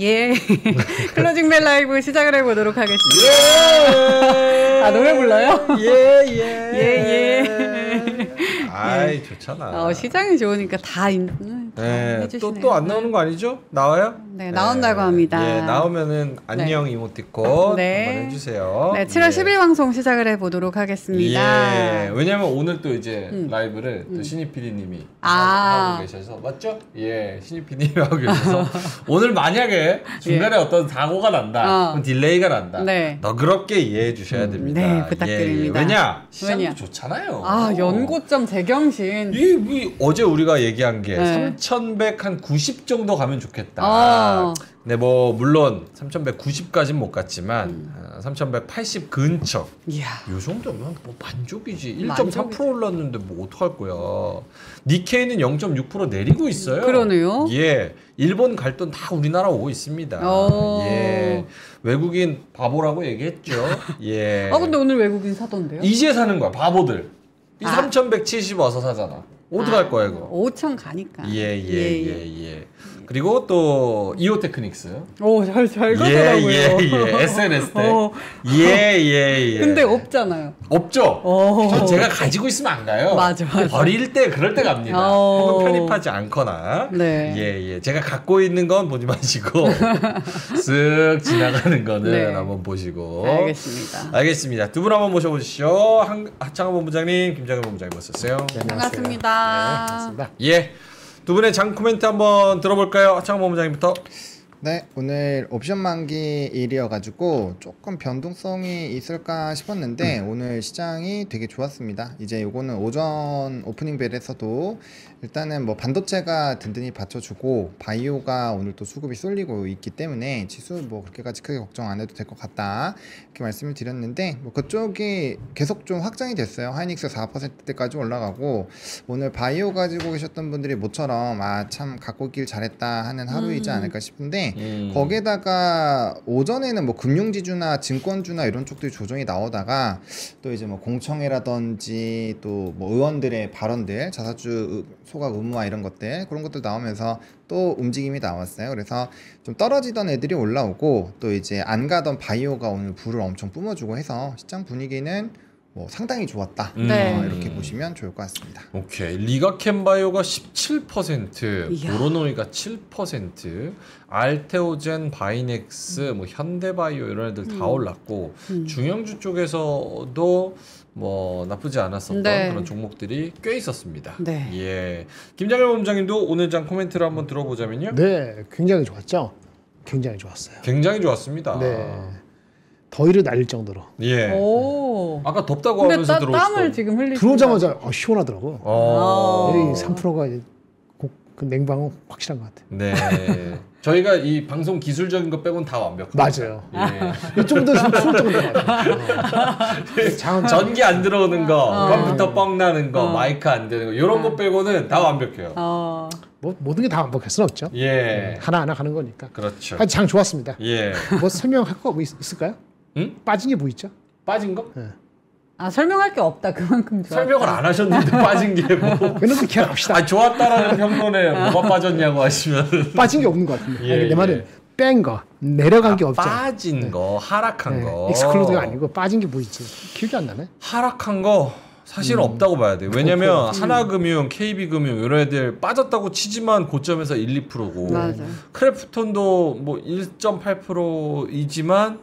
예. 클로징 벨 라이브 시작을 해보도록 하겠습니다. 예. 아, 노래 불러요? 예. 예. 아이, 좋잖아. 시장이 좋으니까 다 네, 해주시네요. 또 안 나오는 거 아니죠? 나와요? 네, 나온다고 합니다. 예, 나오면은 안녕 이모티콘 네. 한번 해주세요. 네, 7월 10일 방송 시작을 해보도록 하겠습니다. 예, 왜냐면 오늘 또 이제 라이브를 또 신입 PD님이 아. 하고 계셔서 맞죠? 예, 신입 PD님이 하고 계셔서 오늘 만약에 중간에 어떤 사고가 난다, 그럼 딜레이가 난다. 네. 너그럽게 이해해 주셔야 됩니다. 네, 부탁드립니다. 예. 왜냐? 시장도 왜냐? 좋잖아요. 아, 연고점 재경신. 이 어제 우리가 얘기한 게 네. 3190 정도 가면 좋겠다. 네, 뭐 물론 3190까지는 못 갔지만 3180 근처. 이야. 요 정도면 뭐 만족이지. 만족이지. 1.4% 올랐는데 뭐 어떡할 거야. 니케이는 0.6% 내리고 있어요. 그러네요. 예. 일본 갈 돈 다 우리나라 오고 있습니다. 예. 외국인 바보라고 얘기했죠. 예. 아, 근데 오늘 외국인 사던데요? 이제 사는 거야, 바보들. 이 3170 와서 사잖아. 어떡할 거야, 이거? 5천 가니까. 예. 그리고 또 이오 테크닉스. 오, 잘 가더라고요. 예. SNS 때. 예. 근데 없잖아요. 없죠. 제가 가지고 있으면 안 가요. 맞아. 버릴 때 그럴 때 갑니다. 혹은 편입하지 않거나. 네. 예. 제가 갖고 있는 건 보지 마시고 쓱 지나가는 거는 네. 한번 보시고. 알겠습니다. 두 분 한번 모셔보시죠. 하창원 본부장님, 김장현 본부장님 오셨어요. 네, 반갑습니다. 예. 두 분의 장 코멘트 한번 들어볼까요? 하창원 본부장님부터. 네, 오늘 옵션 만기일이어가지고 조금 변동성이 있을까 싶었는데 오늘 시장이 되게 좋았습니다. 이제 요거는 오전 오프닝 벨에서도 일단은 뭐 반도체가 든든히 받쳐주고 바이오가 오늘 또 수급이 쏠리고 있기 때문에 지수 뭐 그렇게까지 크게 걱정 안 해도 될 것 같다 이렇게 말씀을 드렸는데 뭐 그쪽이 계속 좀 확장이 됐어요. 하이닉스 4%대까지 올라가고 오늘 바이오 가지고 계셨던 분들이 모처럼 아 참 갖고 있길 잘했다 하는 하루이지 않을까 싶은데 거기에다가 오전에는 뭐 금융지주나 증권주나 이런 쪽들이 조정이 나오다가 또 이제 뭐 공청회라든지 또 뭐 의원들의 발언들 자사주 소각 의무화 이런 것들 그런 것들 나오면서 또 움직임이 나왔어요. 그래서 좀 떨어지던 애들이 올라오고 또 이제 안 가던 바이오가 오늘 불을 엄청 뿜어주고 해서 시장 분위기는 뭐 상당히 좋았다. 네. 이렇게 보시면 좋을 것 같습니다. 오케이. 리가캠바이오가 17%, 이야. 모로노이가 7%, 알테오젠, 바이넥스, 뭐 현대바이오 이런 애들 다 올랐고 중형주 쪽에서도 뭐 나쁘지 않았었던 네. 그런 종목들이 꽤 있었습니다. 네. 예. 김장현 본부장님도 오늘 장 코멘트를 한번 들어보자면요. 네, 굉장히 좋았죠. 굉장히 좋았어요. 굉장히 좋았습니다. 네, 더위를 날릴 정도로. 예. 오. 아까 덥다고 근데 하면서 들어오시던. 땀을 지금 흘리시는 들어오자마자 시원하더라고. 어. 이 3%가 이제 그 냉방은 확실한 것 같아요. 네. 저희가 이 방송 기술적인 거 빼고는 다 완벽합니다. 맞아요. 예. 이 정도 좀 추울 정도 같아요. 전기 안 들어오는 거, 컴퓨터 뻥 나는 거, 마이크 안 되는 거 이런 거 빼고는 다 완벽해요. 뭐 모든 게 다 완벽할 수는 없죠. 예. 하나하나 가는 거니까. 그렇죠. 하여튼 장 좋았습니다. 예. 뭐 설명할 거 뭐 있을까요? 응? 빠진 게 뭐 있죠? 빠진 거? 아, 설명할 게 없다. 그만큼 좋았다. 설명을 안 하셨는데 빠진 게 뭐? 그런 거 합시다. 아, 좋았다라는 평론에 뭐가 빠졌냐고 하시면 빠진 게 없는 것 같은데. 예, 내 말은 뺀 거, 내려간 게 없죠. 빠진 거, 하락한 거. 엑스클루드가 아니고 빠진 게 뭐 있지? 기억이 안 나네. 하락한 거 사실은 없다고 봐야 돼요. 왜냐면 하나금융, KB금융 이런 애들 빠졌다고 치지만 고점에서 1, 2%고 맞아. 크래프톤도 뭐 1.8%이지만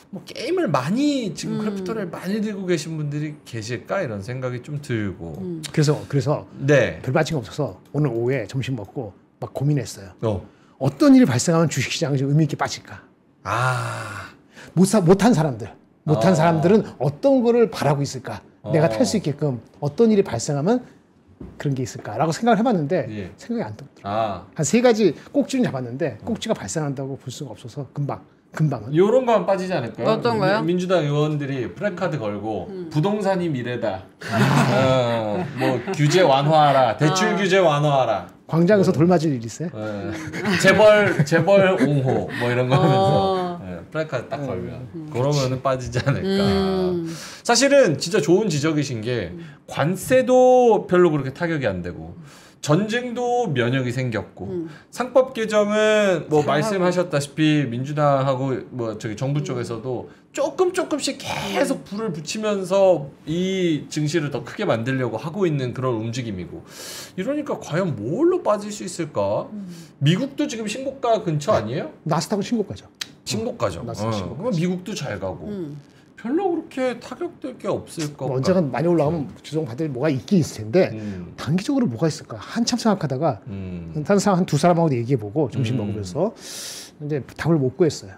뭐 게임을 많이 지금 크래프톤을 많이 들고 계신 분들이 계실까 이런 생각이 좀 들고. 그래서 네. 별 빠진 거 없어서 오늘 오후에 점심 먹고 막 고민했어요. 어. 어떤 일이 발생하면 주식시장이 좀 의미 있게 빠질까? 아. 못한 사람들은 어떤 거를 바라고 있을까? 내가 탈 수 있게끔 어떤 일이 발생하면 그런 게 있을까라고 생각을 해봤는데 예. 생각이 안 들더라고요. 아. 한 3가지 꼭지는 잡았는데 꼭지가 발생한다고 볼 수가 없어서 금방은. 요런 거만 빠지지 않을까요? 어떤 거요? 민주당 의원들이 프래카드 걸고 부동산이 미래다. 뭐 규제 완화하라. 대출 규제 완화하라. 광장에서 돌 맞을 일 있어요? 재벌 옹호 뭐 이런 거 하면서 프래카드 딱 걸면 그러면은 빠지지 않을까. 사실은 진짜 좋은 지적이신 게 관세도 별로 그렇게 타격이 안 되고 전쟁도 면역이 생겼고 상법 개정은 뭐 말씀하셨다시피 민주당하고 뭐 저기 정부 쪽에서도 조금씩 계속 불을 붙이면서 이 증시를 더 크게 만들려고 하고 있는 그런 움직임이고 이러니까 과연 뭘로 빠질 수 있을까? 미국도 지금 신고가 근처 아니에요? 나스닥은 신고가죠. 신고가죠. 나스닥 신고가죠. 그럼 미국도 잘 가고 별로 그렇게 타격될 게 없을 것 같아요. 언젠가 많이 올라가면 주정받을 뭐가 있긴 있을 텐데 단기적으로 뭐가 있을까 한참 생각하다가 다른 사람 한 두 사람하고도 얘기해보고 점심 먹으면서 이제 답을 못 구했어요.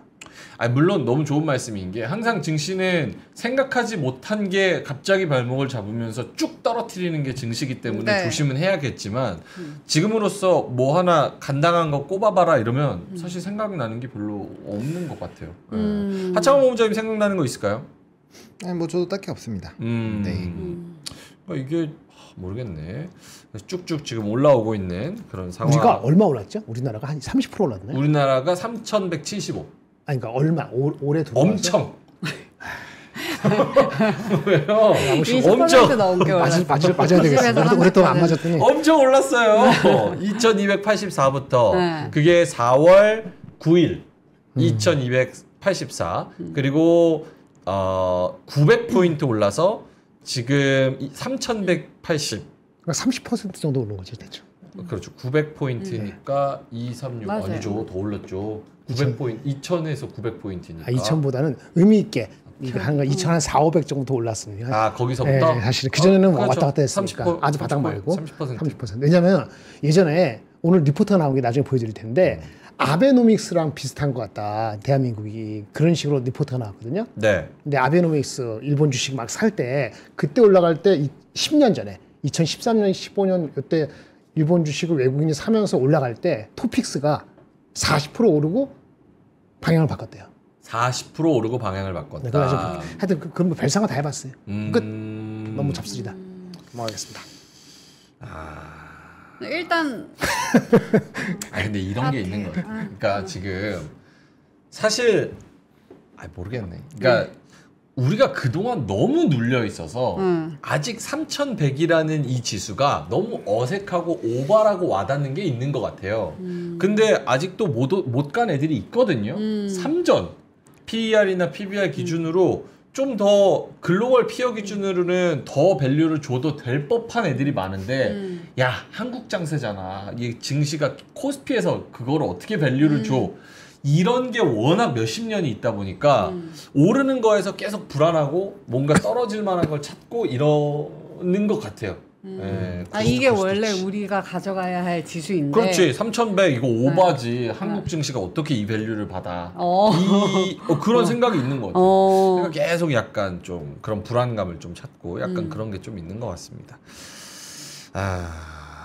아니, 물론 너무 좋은 말씀인 게 항상 증시는 생각하지 못한 게 갑자기 발목을 잡으면서 쭉 떨어뜨리는 게 증시기 때문에 네. 조심은 해야겠지만 지금으로서 뭐 하나 간당한 거 꼽아봐라 이러면 사실 생각나는 게 별로 없는 것 같아요. 하창원 모험자님 생각나는 거 있을까요? 아니, 뭐 저도 딱히 없습니다. 네. 그러니까 이게 모르겠네. 쭉쭉 지금 올라오고 있는 그런 상황. 우리가 얼마 올랐죠? 우리나라가 한 30% 올랐나요? 우리나라가 3,175. 아니 그러니까 얼마 올해 들어와서 엄청. 왜요? 20% 엄청 넘게 올랐어. 맞아야 되겠어. 오랫동안 안 맞았더니 엄청 올랐어요. 2,284부터 네. 그게 4월 9일 2,284 그리고 900포인트 올라서 지금 3,180. 그러니까 30% 정도 오른 거죠, 대충. 그렇죠. 900포인트니까 236 맞아요. 아니죠. 더 올랐죠. 900포인트 2,000에서 900포인트니까. 2,000보다는 의미 있게 이거 하는 거 2,400 정도 올랐습니다. 아, 거기서부터? 네, 사실 그 전에는 그렇죠. 왔다 갔다 했으니까 30%, 아주 바닥 말고 30%. 30%. 왜냐면 예전에 오늘 리포트가 나온 게 나중에 보여드릴 텐데 아베노믹스랑 비슷한 것 같다. 대한민국이 그런 식으로 리포트가 나왔거든요. 네. 근데 아베노믹스 일본 주식 막 살 때 그때 올라갈 때 10년 전에 2013년, 15년 이때 일본 주식을 외국인이 사면서 올라갈 때 토픽스가 40% 오르고 방향을 바꿨대요. 40% 오르고 방향을 바꿨다. 네, 그래가지고 하여튼 그런 거 별상을 다 해봤어요. 끝. 너무 잡쓰리다. 넘어가겠습니다. 일단 근데 이런 게 있는 거예요. 그러니까 지금 사실 모르겠네. 그러니까 우리가 그동안 너무 눌려 있어서 아직 3,100이라는 이 지수가 너무 어색하고 오버라고 와닿는 게 있는 것 같아요. 근데 아직도 못 간 애들이 있거든요. 3전 PER이나 PBR 기준으로 좀 더 글로벌 피어 기준으로는 더 밸류를 줘도 될 법한 애들이 많은데 야, 한국 장세잖아. 이 증시가 코스피에서 그걸 어떻게 밸류를 줘. 이런 게 워낙 몇십 년이 있다 보니까 오르는 거에서 계속 불안하고 뭔가 떨어질 만한 걸 찾고 이러는 것 같아요. 네, 이게 원래 우리가 가져가야 할 지수인데. 그렇지. 3,100 이거 오바지. 한국 증시가 어떻게 이 밸류를 받아. 그런 생각이 있는 것 같아요. 그러니까 계속 약간 좀 그런 불안감을 좀 찾고 약간 그런 게 좀 있는 것 같습니다.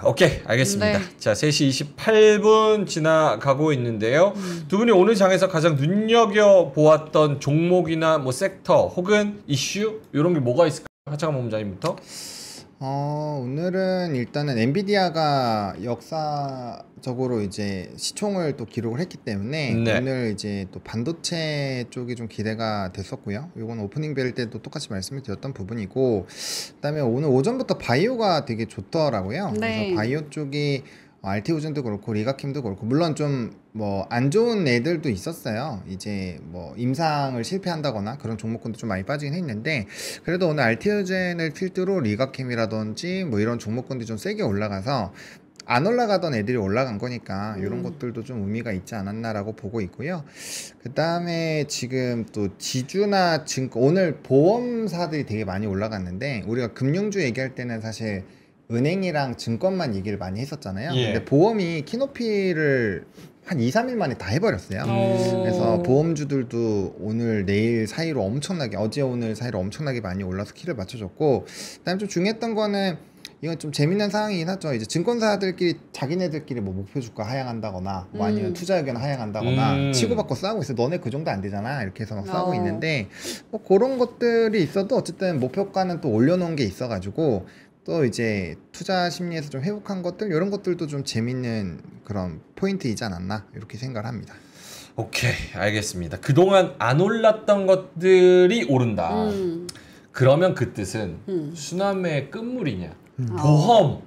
오케이, 알겠습니다. 네. 자, 3시 28분 지나가고 있는데요. 두 분이 오늘 장에서 가장 눈여겨보았던 종목이나 뭐 섹터 혹은 이슈 이런 게 뭐가 있을까요? 하창원 본부장님부터. 오늘은 일단은 엔비디아가 역사적으로 이제 시총을 또 기록을 했기 때문에 네. 오늘 이제 또 반도체 쪽이 좀 기대가 됐었고요. 이건 오프닝 벨 때도 똑같이 말씀을 드렸던 부분이고, 그다음에 오늘 오전부터 바이오가 되게 좋더라고요. 네. 그래서 바이오 쪽이 알티오젠도 그렇고 리가킴도 그렇고 물론 좀 뭐 안 좋은 애들도 있었어요. 이제 뭐 임상을 실패한다거나 그런 종목군도 좀 많이 빠지긴 했는데 그래도 오늘 알티오젠을 필두로 리가킴이라든지 뭐 이런 종목군들이 좀 세게 올라가서 안 올라가던 애들이 올라간 거니까 이런 것들도 좀 의미가 있지 않았나라고 보고 있고요. 그 다음에 지금 또 지주나 증권 오늘 보험사들이 되게 많이 올라갔는데 우리가 금융주 얘기할 때는 사실 은행이랑 증권만 얘기를 많이 했었잖아요. 예. 근데 보험이 키높이를 한 2, 3일 만에 다 해버렸어요. 그래서 보험주들도 오늘 내일 사이로 엄청나게 어제 오늘 사이로 엄청나게 많이 올라서 키를 맞춰줬고, 그다음에 좀 중요했던 거는 이건 좀 재밌는 상황이긴 하죠. 이제 증권사들끼리 자기네들끼리 뭐 목표 주가 하향한다거나 뭐 아니면 투자 의견 하향한다거나 치고받고 싸우고 있어. 너네 그 정도 안 되잖아. 이렇게 해서 막 싸우고 있는데 뭐 그런 것들이 있어도 어쨌든 목표가는 또 올려놓은 게 있어가지고 또 이제 투자 심리에서 좀 회복한 것들 이런 것들도 좀 재밌는 그런 포인트이지 않았나 이렇게 생각을 합니다. 오케이, 알겠습니다. 그동안 안 올랐던 것들이 오른다. 그러면 그 뜻은 수남의 끝물이냐? 보험.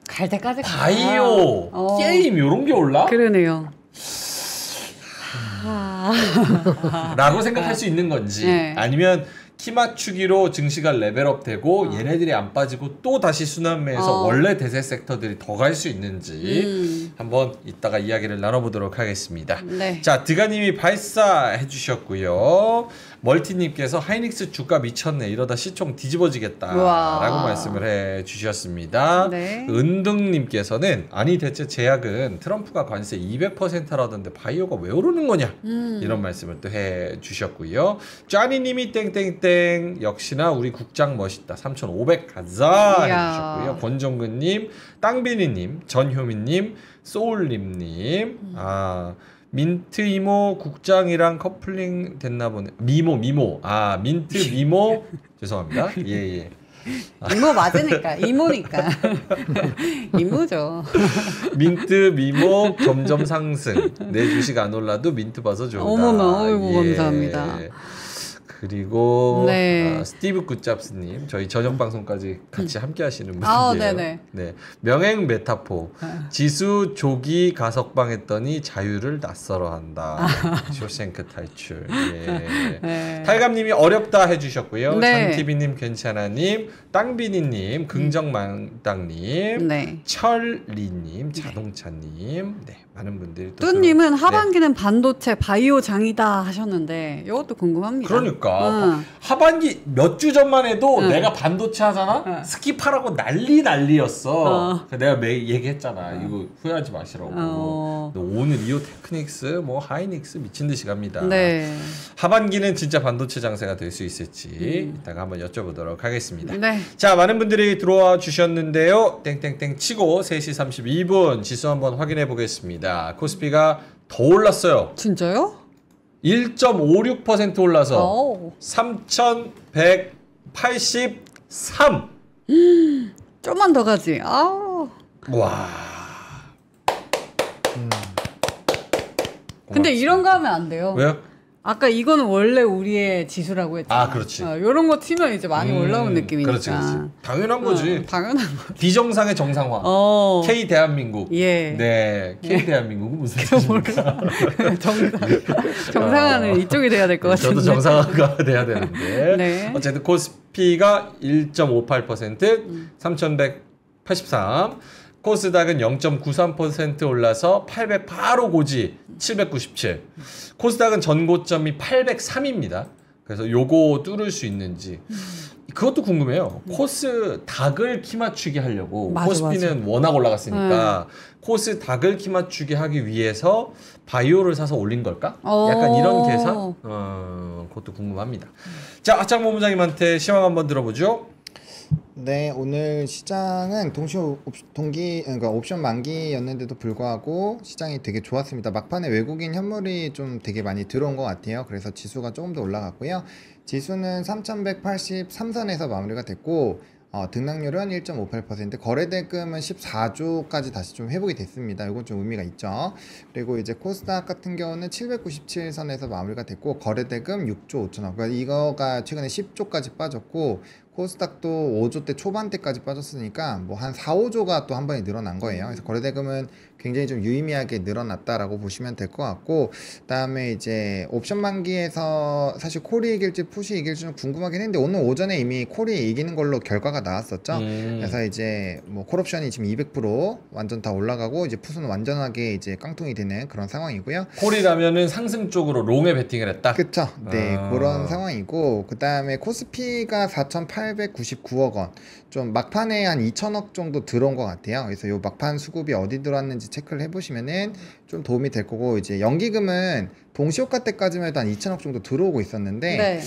갈 때까지 가. 바이오, 게임 요런 게 올라? 그러네요. 라고 생각할 수 있는 건지 네. 아니면 키 맞추기로 증시가 레벨업 되고 얘네들이 안 빠지고 또 다시 순환매에서 원래 대세 섹터들이 더 갈 수 있는지 한번 이따가 이야기를 나눠보도록 하겠습니다. 네. 자, 드가님이 발사해 주셨고요. 멀티님께서 하이닉스 주가 미쳤네, 이러다 시총 뒤집어지겠다 우와. 라고 말씀을 해 주셨습니다. 네. 은등님께서는 아니 대체 제약은 트럼프가 관세 200%라던데 바이오가 왜 오르는 거냐, 이런 말씀을 또 해 주셨고요. 짜니님이 땡땡땡 역시나 우리 국장 멋있다 3,500 가자 이야. 해 주셨고요. 권종근님, 땅비니님, 전효민님, 소울님님, 민트 이모 국장이랑 커플링 됐나 보네. 미모 민트 미모 죄송합니다. 예. 이모 맞으니까 이모니까 이모죠. 민트 미모 점점 상승. 내 주식 안 올라도 민트 봐서 좋다. 어머나, 어이구, 감사합니다. 그리고 네. 스티브 굿잡스님, 저희 저녁 방송까지 같이 함께 하시는 아, 분이에요. 네네. 네, 명행 메타포 지수 조기 가석방 했더니 자유를 낯설어 한다. 쇼생크 탈출. 예. 네. 탈감님이 어렵다 해주셨고요. 네. 장TV님 괜찮아님, 땅비니님, 긍정망땅님, 네. 철리님, 자동차님, 네, 많은 분들이 또 뚜님은 네. 하반기는 반도체 바이오 장이다 하셨는데 이것도 궁금합니다. 그러니까 응. 하반기 몇 주 전만 해도 응. 내가 반도체 하잖아? 응. 스킵하라고 난리였어. 내가 매일 얘기했잖아. 이거 후회하지 마시라고. 근데 오늘 이오 테크닉스, 뭐 하이닉스 미친 듯이 갑니다. 네. 하반기는 진짜 반도체 장세가 될 수 있을지 이따가 한번 여쭤보도록 하겠습니다. 네. 자, 많은 분들이 들어와 주셨는데요. 땡땡땡 치고 3시 32분 지수 한번 확인해 보겠습니다. 코스피가 더 올랐어요. 진짜요? 1.56% 올라서 오. 3,183. 좀만 더 가지. 아우. 와. 근데 이런 거 하면 안 돼요. 왜요? 아까 이거는 원래 우리의 지수라고 했잖아. 아, 그렇지. 이런 거 튀면 이제 많이 올라온 느낌이니까. 그렇지. 당연한 거지. 당연한 거. 비정상의 정상화. K 대한민국. 예. 네. K 대한민국은 무슨 뜻입니까? 정상화는 이쪽이 돼야 될 것 같은데. 저도 정상화가 돼야 되는데. 네. 어쨌든 코스피가 1.58%, 3,183. 코스닥은 0.93% 올라서 800 바로 고지 797. 코스닥은 전고점이 803입니다. 그래서 요거 뚫을 수 있는지 그것도 궁금해요. 코스닥을 키 맞추기 하려고 맞아, 코스피는 워낙 올라갔으니까 코스닥을 키 맞추기 하기 위해서 바이오를 사서 올린 걸까? 약간 이런 계산? 그것도 궁금합니다. 자, 하창 본부장님한테 시황 한번 들어보죠. 네, 오늘 시장은 그러니까 옵션 만기였는데도 불구하고 시장이 되게 좋았습니다. 막판에 외국인 현물이 좀 되게 많이 들어온 것 같아요. 그래서 지수가 조금 더 올라갔고요. 지수는 3,183선에서 마무리가 됐고 등락률은 1.58%, 거래대금은 14조까지 다시 좀 회복이 됐습니다. 이건 좀 의미가 있죠. 그리고 이제 코스닥 같은 경우는 797선에서 마무리가 됐고 거래대금 6조 5천억. 그러니까 이거가 최근에 10조까지 빠졌고 코스닥도 5조대 초반대까지 빠졌으니까 뭐 한 4, 5조가 또 한 번에 늘어난 거예요. 그래서 거래대금은 굉장히 좀 유의미하게 늘어났다라고 보시면 될 것 같고, 그다음에 이제 옵션 만기에서 사실 콜이 이길지 풋이 이길지 좀 궁금하긴 했는데 오늘 오전에 이미 콜이 이기는 걸로 결과가 나왔었죠. 그래서 이제 뭐 콜옵션이 지금 200% 완전 다 올라가고 이제 풋은 완전하게 이제 깡통이 되는 그런 상황이고요. 콜이라면은 상승 쪽으로 롱에 베팅을 했다. 그쵸. 네, 그런 상황이고, 그 다음에 코스피가 4,899억 원, 좀 막판에 한 2천억 정도 들어온 것 같아요. 그래서 요 막판 수급이 어디 들어왔는지 체크를 해보시면은 좀 도움이 될 거고, 이제 연기금은 동시효과 때까지만 해도 한 2천억 정도 들어오고 있었는데, 네.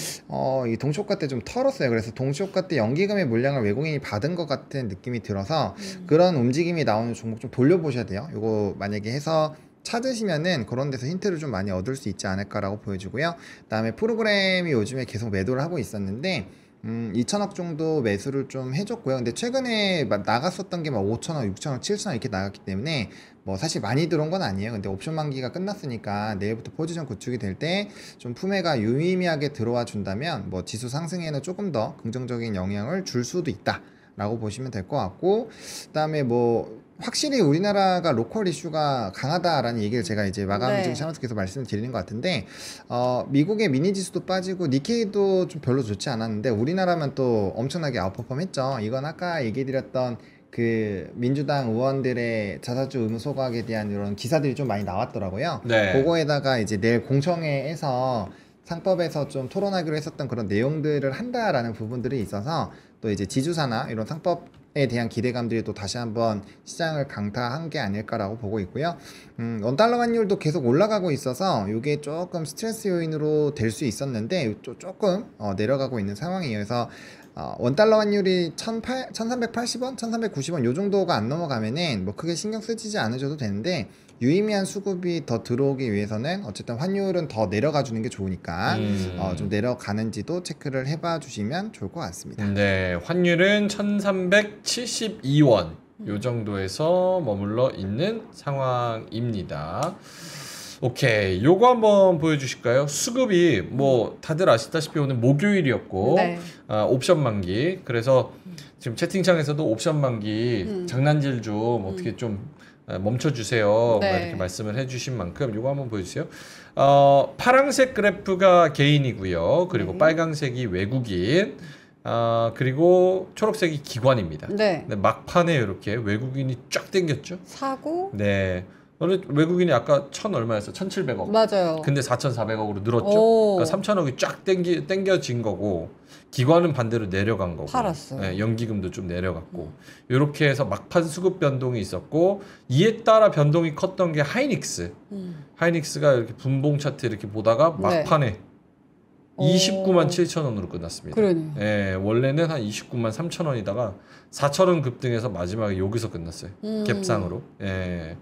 이 동시효과 때 좀 털었어요. 그래서 동시효과 때 연기금의 물량을 외국인이 받은 것 같은 느낌이 들어서 그런 움직임이 나오는 종목 좀 돌려보셔야 돼요. 요거 만약에 해서 찾으시면은 그런 데서 힌트를 좀 많이 얻을 수 있지 않을까라고 보여주고요. 그다음에 프로그램이 요즘에 계속 매도를 하고 있었는데 2천억 정도 매수를 좀 해줬고요. 근데 최근에 나갔었던 게 막 5천억, 6천억, 7천억 이렇게 나갔기 때문에 뭐 사실 많이 들어온 건 아니에요. 근데 옵션 만기가 끝났으니까 내일부터 포지션 구축이 될 때 좀 품매가 유의미하게 들어와 준다면 뭐 지수 상승에는 조금 더 긍정적인 영향을 줄 수도 있다 라고 보시면 될 것 같고, 그다음에 뭐 확실히 우리나라가 로컬 이슈가 강하다라는 얘기를 제가 이제 마감 네. 중 샤먼스께서 말씀을 드리는 것 같은데, 미국의 미니 지수도 빠지고 니케이도 좀 별로 좋지 않았는데 우리나라만 또 엄청나게 아웃퍼폼했죠. 이건 아까 얘기드렸던 그 민주당 의원들의 자사주 의무 소각에 대한 이런 기사들이 좀 많이 나왔더라고요. 네. 그거에다가 이제 내일 공청회에서 상법에서 좀 토론하기로 했었던 그런 내용들을 한다라는 부분들이 있어서 또 이제 지주사나 이런 상법에 대한 기대감들이 또 다시 한번 시장을 강타한 게 아닐까라고 보고 있고요. 원달러 환율도 계속 올라가고 있어서 이게 조금 스트레스 요인으로 될 수 있었는데 조금 내려가고 있는 상황이에요. 그래서 원달러 환율이 1380원, 1390원 요 정도가 안 넘어가면은 뭐 크게 신경 쓰지 않으셔도 되는데, 유의미한 수급이 더 들어오기 위해서는 어쨌든 환율은 더 내려가 주는 게 좋으니까 좀 내려가는지도 체크를 해봐 주시면 좋을 것 같습니다. 네, 환율은 1372원 요 정도에서 머물러 있는 상황입니다. 오케이, 요거 한번 보여주실까요? 수급이 뭐 다들 아시다시피 오늘 목요일이었고 네. 옵션 만기, 그래서 지금 채팅창에서도 옵션 만기 장난질 좀 어떻게 좀 멈춰주세요. 네. 이렇게 말씀을 해주신 만큼 요거 한번 보여주세요. 파란색 그래프가 개인이고요. 그리고 네. 빨강색이 외국인, 그리고 초록색이 기관입니다. 네. 근데 막판에 이렇게 외국인이 쫙 땡겼죠. 사고 네. 오늘 외국인이 아까 얼마였어? 1,700억. 맞아요. 근데 4,400억으로 늘었죠. 오. 그러니까 3,000억이 쫙 땡겨진 거고, 기관은 반대로 내려간 거고, 팔았어요. 네, 연기금도 좀 내려갔고, 이렇게 해서 막판 수급 변동이 있었고, 이에 따라 변동이 컸던 게 하이닉스. 하이닉스가 이렇게 분봉 차트 이렇게 보다가 막판에 29만 7천 원으로 끝났습니다. 그러네요. 예, 원래는 한 29만 3천 원이다가 4천 원 급등해서 마지막에 여기서 끝났어요. 갭상으로. 예.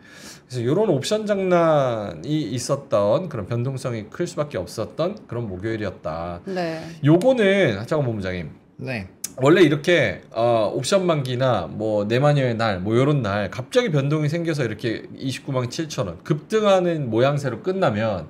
그래서 이런 옵션 장난이 있었던, 그런 변동성이 클 수밖에 없었던 그런 목요일이었다. 네. 요거는 하창원 본부장님, 네. 원래 이렇게 옵션 만기나 뭐 내마녀의 날, 뭐 요런 날 갑자기 변동이 생겨서 이렇게 29만 7천 원 급등하는 모양새로 끝나면,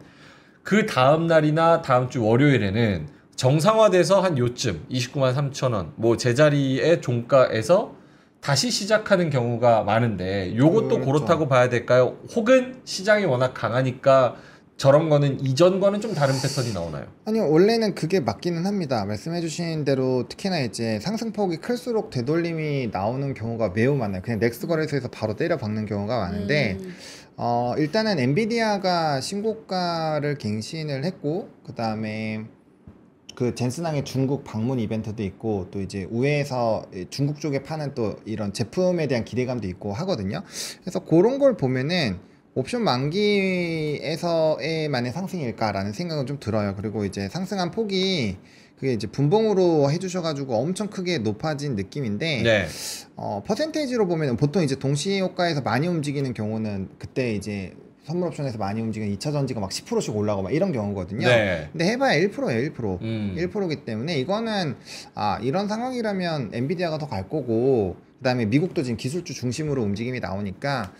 그 다음 날이나 다음 주 월요일에는 정상화돼서 한 요쯤 29만 3천 원, 뭐 제자리의 종가에서 다시 시작하는 경우가 많은데, 요것도 그렇죠. 그렇다고 봐야 될까요? 혹은 시장이 워낙 강하니까 저런 거는 이전과는 좀 다른 패턴이 나오나요? 아니요, 원래는 그게 맞기는 합니다. 말씀해주신 대로 특히나 이제 상승폭이 클수록 되돌림이 나오는 경우가 매우 많아요. 그냥 넥스 거래소에서 바로 때려 박는 경우가 많은데, 일단은 엔비디아가 신고가를 갱신을 했고, 그 다음에 그 젠슨항의 중국 방문 이벤트도 있고, 또 이제 우회에서 중국 쪽에 파는 또 이런 제품에 대한 기대감도 있고 하거든요. 그래서 그런 걸 보면은 옵션 만기에서의만의 상승일까라는 생각은 좀 들어요. 그리고 이제 상승한 폭이 그게 이제 분봉으로 해주셔가지고 엄청 크게 높아진 느낌인데, 네. 퍼센테이지로 보면 보통 이제 동시효과에서 많이 움직이는 경우는 그때 이제 선물 옵션에서 많이 움직이는 2차 전지가 막 10%씩 올라가고 막 이런 경우거든요. 네. 근데 해봐야 1%예요, 1%. 1%이기 음. 때문에 이거는 이런 상황이라면 엔비디아가 더 갈 거고, 그다음에 미국도 지금 기술주 중심으로 움직임이 나오니까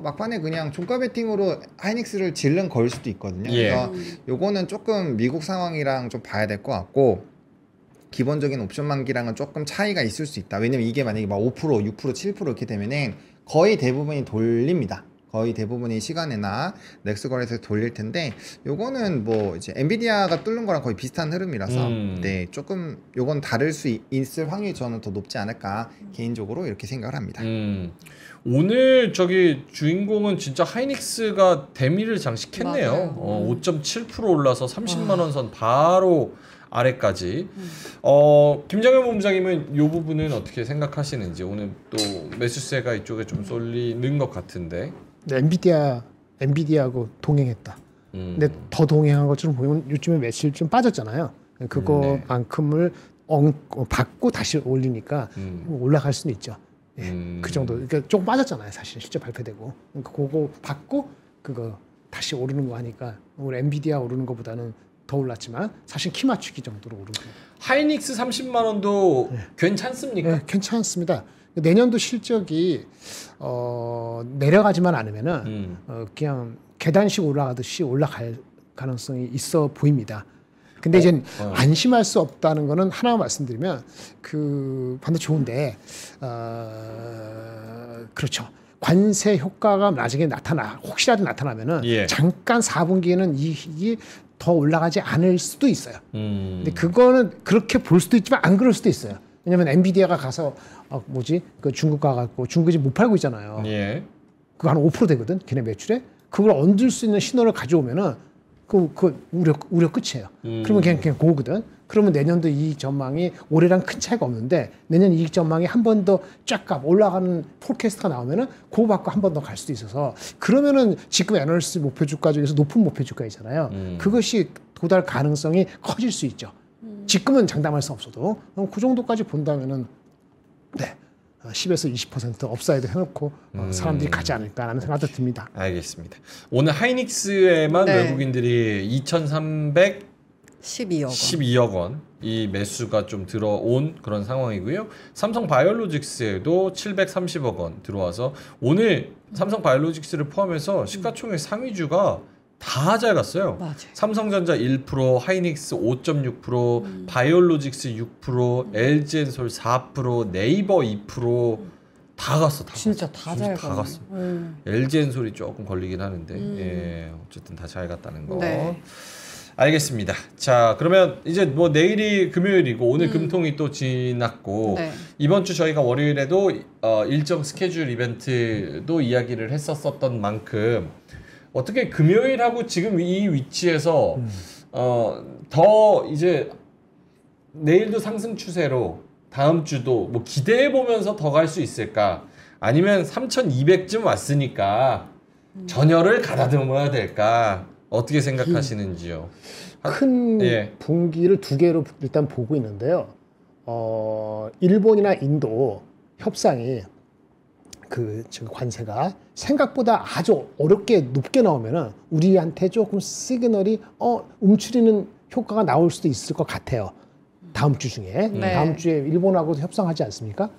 막판에 그냥 종가 베팅으로 하이닉스를 질른 걸 수도 있거든요. 예. 그래서 요거는 조금 미국 상황이랑 좀 봐야 될 것 같고, 기본적인 옵션 만기랑은 조금 차이가 있을 수 있다. 왜냐면 이게 만약에 막 5%, 6%, 7% 이렇게 되면은 거의 대부분이 돌립니다. 거의 대부분이 시간에나 넥스 거래소에 돌릴 텐데, 요거는 뭐 이제 엔비디아가 뚫는 거랑 거의 비슷한 흐름이라서 네, 조금 요건 다를 수 있을 확률이 저는 더 높지 않을까 개인적으로 이렇게 생각을 합니다. 오늘 저기 주인공은 진짜 하이닉스가 대미를 장식했네요. 5.7% 올라서 30만 원 선 바로 아래까지. 김장현 본부장님은 이 부분은 어떻게 생각하시는지, 오늘 또 매수세가 이쪽에 좀 쏠리는 것 같은데. 네, 엔비디아하고 동행했다. 근데 더 동행한 것처럼 보면 요즘에 매출 좀 빠졌잖아요. 그거만큼을 받고 다시 올리니까 올라갈 수는 있죠. 예, 그 정도. 그러니까 조금 빠졌잖아요, 사실 실제 발표되고. 그러니까 그거 받고 그거 다시 오르는 거 하니까 오늘 엔비디아 오르는 것보다는 더 올랐지만 사실 키 맞추기 정도로 오른 거예요. 하이닉스 30만 원도 괜찮습니까? 네, 괜찮습니다. 내년도 실적이 내려가지만 않으면은 그냥 계단식 올라가듯이 올라갈 가능성이 있어 보입니다. 근데 이제 안심할 수 없다는 거는 하나 말씀드리면 그 반드시 좋은데 그렇죠. 관세 효과가 나중에 혹시라도 나타나면은 예. 잠깐 4분기에는 이익이 더 올라가지 않을 수도 있어요. 근데 그거는 그렇게 볼 수도 있지만 안 그럴 수도 있어요. 왜냐면 엔비디아가 가서 그 중국 가갖고 중국이 못 팔고 있잖아요. 예. 그거 한 5% 되거든. 걔네 매출에. 그걸 얹을 수 있는 신호를 가져오면은 그 우려 끝이에요. 그러면 그냥 고거든. 그러면 내년도 이익 전망이 올해랑 큰 차이가 없는데 내년 이익 전망이 한 번 더 쫙 올라가는 폴캐스트가 나오면은 그거 받고 한 번 더 갈 수도 있어서 그러면은 지금 애널리스트 목표 주가 중에서 높은 목표 주가이잖아요. 그것이 도달 가능성이 커질 수 있죠. 지금은 장담할 수 없어도 그 정도까지 본다면은 네. 10에서 20% 업사이드 해놓고 사람들이 가지 않을까라는 생각도 듭니다. 알겠습니다. 오늘 하이닉스에만 네. 외국인들이 2,312억 원 이 매수가 좀 들어온 그런 상황이고요. 삼성 바이오로직스에도 730억 원 들어와서 오늘 삼성 바이오로직스를 포함해서 시가총액 상위주가 다 잘 갔어요. 맞아요. 삼성전자 1%, 하이닉스 5.6%, 바이오로직스 6%, LG엔솔 4%, 네이버 2%다 갔어. 다 진짜 갔어. 다 잘 다 가네. 갔어. LG엔솔이 조금 걸리긴 하는데 예, 어쨌든 다 잘 갔다는 거. 네. 알겠습니다. 자, 그러면 이제 뭐 내일이 금요일이고 오늘 금통이 또 지났고 네. 이번 주 저희가 월요일에도 일정 스케줄 이벤트도 이야기를 했었던 만큼 어떻게 금요일하고 지금 이 위치에서 더 이제 내일도 상승 추세로 다음 주도 뭐 기대해 보면서 더 갈 수 있을까? 아니면 3,200쯤 왔으니까 전열을 가다듬어야 될까? 어떻게 생각하시는지요? 큰 예. 분기를 두 개로 일단 보고 있는데요. 일본이나 인도 협상이 지금 관세가 생각보다 아주 어렵게 높게 나오면은 우리한테 조금 시그널이 움츠리는 효과가 나올 수도 있을 것 같아요. 다음 주 중에 네. 다음 주에 일본하고도 협상하지 않습니까?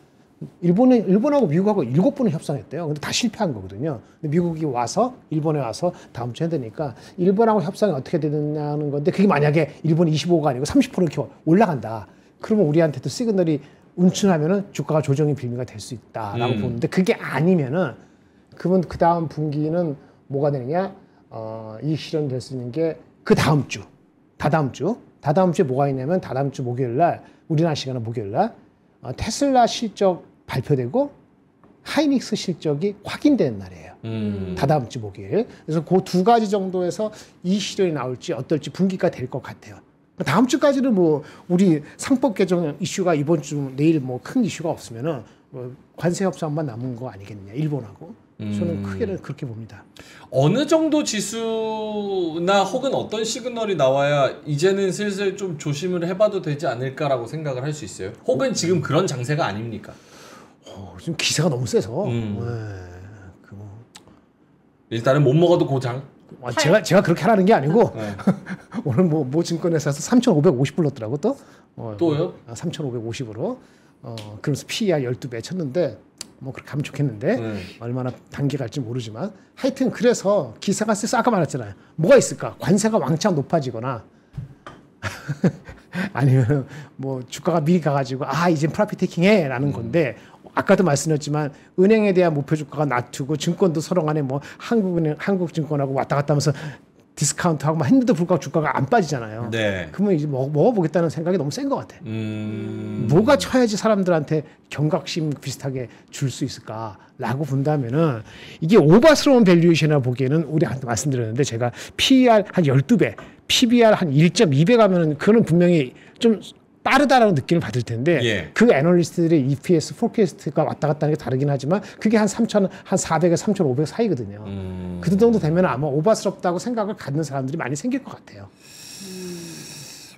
일본하고 미국하고 7번을 협상했대요. 근데 다 실패한 거거든요. 근데 미국이 와서 일본에 와서 다음 주에 해야 되니까 일본하고 협상이 어떻게 되느냐는 건데 그게 만약에 일본이 25가 아니고 30% 이렇게 올라간다. 그러면 우리한테도 시그널이 운춘하면은 주가가 조정의 빌미가 될 수 있다라고 보는데 그게 아니면은 그러면 그 다음 분기는 뭐가 되느냐? 이익 실현될 수 있는 게 그 다음 주, 다다음 주에 뭐가 있냐면 다다음 주 목요일 날 우리나라 시간은 목요일 날 테슬라 실적 발표되고 하이닉스 실적이 확인되는 날이에요. 다다음 주 목요일. 그래서 그 두 가지 정도에서 이익 실현이 나올지 어떨지 분기가 될 것 같아요. 다음 주까지는 뭐 우리 상법 개정 이슈가 이번 주 내일 뭐 큰 이슈가 없으면은 뭐 관세 협상만 남은 거 아니겠느냐 일본하고 저는 크게는 그렇게 봅니다. 어느 정도 지수나 혹은 어떤 시그널이 나와야 이제는 슬슬 좀 조심을 해봐도 되지 않을까라고 생각을 할 수 있어요. 혹은 지금 그런 장세가 아닙니까? 지금 기세가 너무 세서 일단은 못 먹어도 고장. 제가 그렇게 하라는 게 아니고 네. 오늘 뭐 증권회사에서 3,550 불렀더라고 또. 또요? 3,550으로. 그러면서 PER 12배 쳤는데 뭐 그렇게 하면 좋겠는데 얼마나 단계 갈지 모르지만 하여튼 그래서 기사가 세서 아까 말했잖아요. 뭐가 있을까? 관세가 왕창 높아지거나 아니면 뭐 주가가 미리 가가지고 이젠 프라핏 테이킹해라는 건데 아까도 말씀드렸지만 은행에 대한 목표 주가가 낮추고 증권도 서로 간에 뭐 한국은행, 한국증권하고 왔다 갔다 하면서 디스카운트하고 막 했는데도 불구하고 주가가 안 빠지잖아요. 네. 그러면 이제 먹어보겠다는 생각이 너무 센 것 같아. 뭐가 쳐야지 사람들한테 경각심 비슷하게 줄 수 있을까라고 본다면은 이게 오바스러운 밸류에이션이라 보기에는 우리한테 말씀드렸는데 제가 PER 한 12배, PBR 한 1.2배 가면은 그거는 분명히 좀 빠르다라는 느낌을 받을 텐데 예. 그 애널리스트들의 EPS 포캐스트가 왔다 갔다 하는 게 다르긴 하지만 그게 한 400에서 3,500 사이거든요. 그 정도 되면 아마 오바스럽다고 생각을 갖는 사람들이 많이 생길 것 같아요.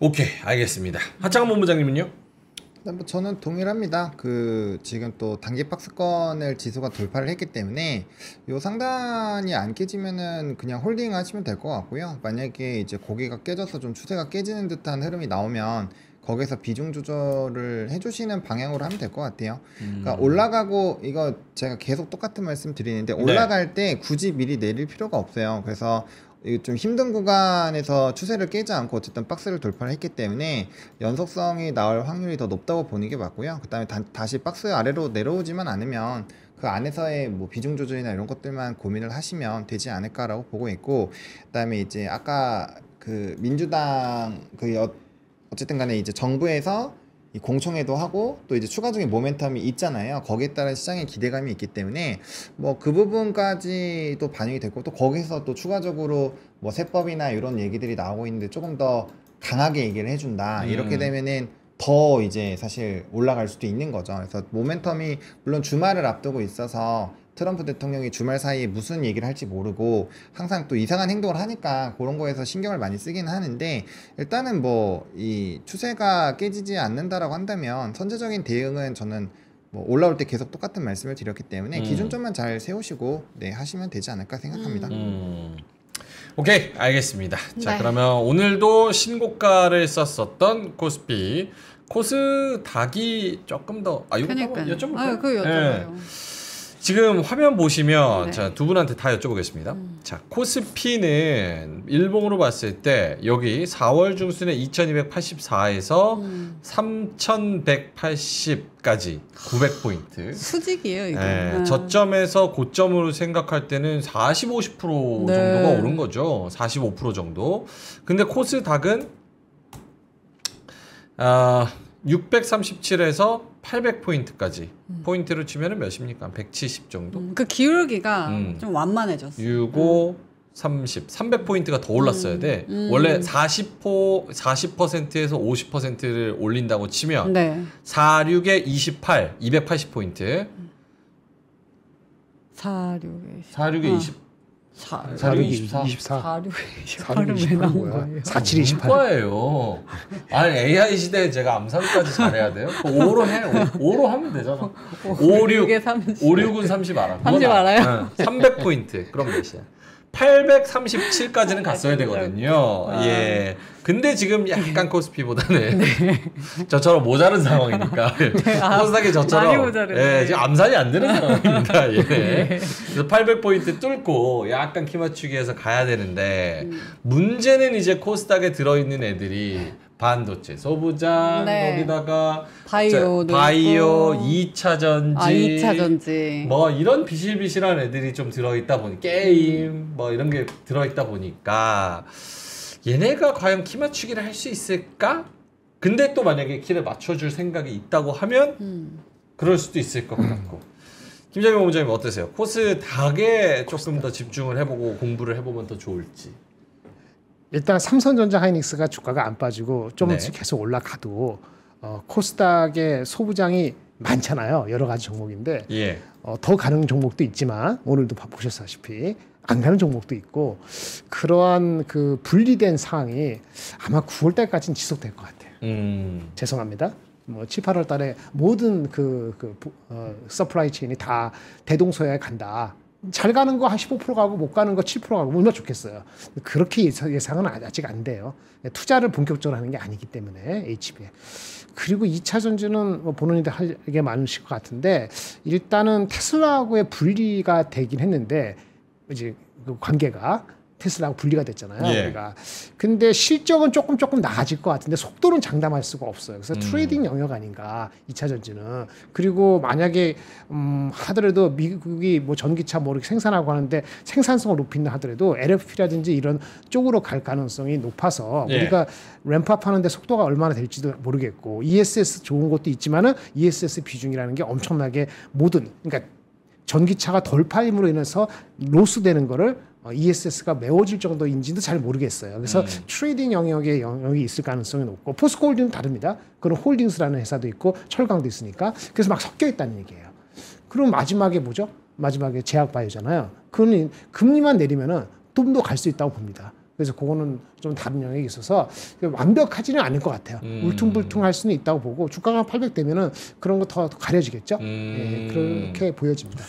오케이, 알겠습니다. 하창원 본부장님은요? 뭐 저는 동일합니다. 지금 또 단기 박스권을 지수가 돌파를 했기 때문에 요 상단이 안 깨지면은 그냥 홀딩 하시면 될 것 같고요. 만약에 이제 고개가 깨져서 좀 추세가 깨지는 듯한 흐름이 나오면 거기서 비중 조절을 해주시는 방향으로 하면 될 것 같아요. 그러니까 올라가고 이거 제가 계속 똑같은 말씀 드리는데 올라갈 때 굳이 미리 내릴 필요가 없어요. 그래서 이게 좀 힘든 구간에서 추세를 깨지 않고 어쨌든 박스를 돌파를 했기 때문에 연속성이 나올 확률이 더 높다고 보는 게 맞고요. 그다음에 다시 박스 아래로 내려오지만 않으면 그 안에서의 뭐 비중 조절이나 이런 것들만 고민을 하시면 되지 않을까라고 보고 있고, 그다음에 이제 아까 그 민주당 어쨌든 간에 이제 정부에서 이 공청회도 하고 또 이제 추가적인 모멘텀이 있잖아요. 거기에 따른 시장의 기대감이 있기 때문에 뭐 그 부분까지도 반영이 됐고, 또 거기서 또 추가적으로 뭐 세법이나 이런 얘기들이 나오고 있는데 조금 더 강하게 얘기를 해준다. 이렇게 되면은 더 이제 사실 올라갈 수도 있는 거죠. 그래서 모멘텀이 물론 주말을 앞두고 있어서 트럼프 대통령이 주말 사이에 무슨 얘기를 할지 모르고 항상 또 이상한 행동을 하니까 그런 거에서 신경을 많이 쓰긴 하는데, 일단은 뭐 이 추세가 깨지지 않는다라고 한다면 선제적인 대응은 저는 뭐 올라올 때 계속 똑같은 말씀을 드렸기 때문에 기준점만 잘 세우시고 네 하시면 되지 않을까 생각합니다. 오케이, 알겠습니다. 자, 네. 그러면 오늘도 신고가를 썼었던 코스피 코스닥이 조금 더 이거 한번 여쭤볼까요? 아, 그거 여쭤봐요. 네. 지금 화면 보시면 네. 자, 두 분한테 다 여쭤보겠습니다. 자, 코스피는 일봉으로 봤을 때 여기 4월 중순에 2284에서 3180까지 900포인트. 수직이에요, 이게. 네, 저점에서 고점으로 생각할 때는 40, 50% 네. 정도가 오른 거죠. 45% 정도. 근데 코스닥은 637에서 800포인트까지 포인트로 치면은 몇입니까? 170 정도. 그 기울기가 좀 완만해졌어. 65, 30, 300포인트가 더 올랐어야 돼. 원래 40%에서 50%를 올린다고 치면 네. 46에 28, 280포인트. 46에 46에 20. 46이 24. 24. 46에 28은 왜 나온 거예요? 47, 28. 과예요. 아니 AI 시대에 제가 암산까지 잘해야 돼요? 5로 해. 5로 하면 되잖아. 56에 30. 56은 30 알아. 30 알아요? 300포인트. 그럼 몇이야? 837까지는 갔어야 되거든요. 예. 근데 지금 약간 코스피보다는 저처럼 모자른 상황이니까 코스닥이 저처럼 많이 모자르네. 예, 지금 암산이 안 되는 상황입니다. 예. 그래서 800포인트 뚫고 약간 키 맞추기해서 가야 되는데 문제는 이제 코스닥에 들어있는 애들이 반도체, 소부장, 네. 거기다가 바이오도 바이오, 있고. 2차 전지, 2차 전지. 뭐 이런 비실비실한 애들이 좀 들어있다 보니 게임 뭐 이런 게 들어있다 보니까 얘네가 과연 키 맞추기를 할 수 있을까? 근데 또 만약에 키를 맞춰줄 생각이 있다고 하면 그럴 수도 있을 것 같고. 김정민 본부장님 어떠세요? 코스닥에 조금 더 집중을 해보고 공부를 해보면 더 좋을지. 일단 삼성전자 하이닉스가 주가가 안 빠지고 좀 네. 계속 올라가도 코스닥의 소부장이 많잖아요. 여러 가지 종목인데 예. 더 가는 종목도 있지만 오늘도 보셨다시피 안 가는 종목도 있고, 그러한 그 분리된 상황이 아마 9월 달까지는 지속될 것 같아요. 죄송합니다. 뭐 7, 8월 달에 모든 서플라이 체인이 다 대동소이하게 간다. 잘 가는 거 한 15% 가고 못 가는 거 7% 가고 얼마나 좋겠어요. 그렇게 예상은 아직 안 돼요. 투자를 본격적으로 하는 게 아니기 때문에 HB에. 그리고 2차 전지는 뭐 본인들 할 게 많으실 것 같은데, 일단은 테슬라하고의 분리가 되긴 했는데 이제 그 관계가 테슬라하고 분리가 됐잖아요. 예. 우리가. 근데 실적은 조금 나아질 것 같은데 속도는 장담할 수가 없어요. 그래서 트레이딩 영역 아닌가 2차 전지는. 그리고 만약에 하더라도 미국이 뭐 전기차 뭐 이렇게 생산하고 하는데 생산성을 높인다 하더라도 LFP라든지 이런 쪽으로 갈 가능성이 높아서 예. 우리가 램프업 하는데 속도가 얼마나 될지도 모르겠고, ESS 좋은 것도 있지만은 ESS 비중이라는 게 엄청나게 그러니까 전기차가 덜 팔림으로 인해서 로스되는 거를 ESS가 메워질 정도인지도 잘 모르겠어요. 그래서 트레이딩 영역이 있을 가능성이 높고, 포스코 홀딩은 다릅니다. 그런 홀딩스라는 회사도 있고 철강도 있으니까. 그래서 막 섞여 있다는 얘기예요. 그럼 마지막에 뭐죠? 마지막에 제약바이오잖아요. 그건 금리만 내리면은 좀 더 갈 수 있다고 봅니다. 그래서 그거는 좀 다른 영역이 있어서 완벽하지는 않을 것 같아요. 울퉁불퉁할 수는 있다고 보고, 주가가 800 되면은 그런 거 더 가려지겠죠. 예, 그렇게 보여집니다.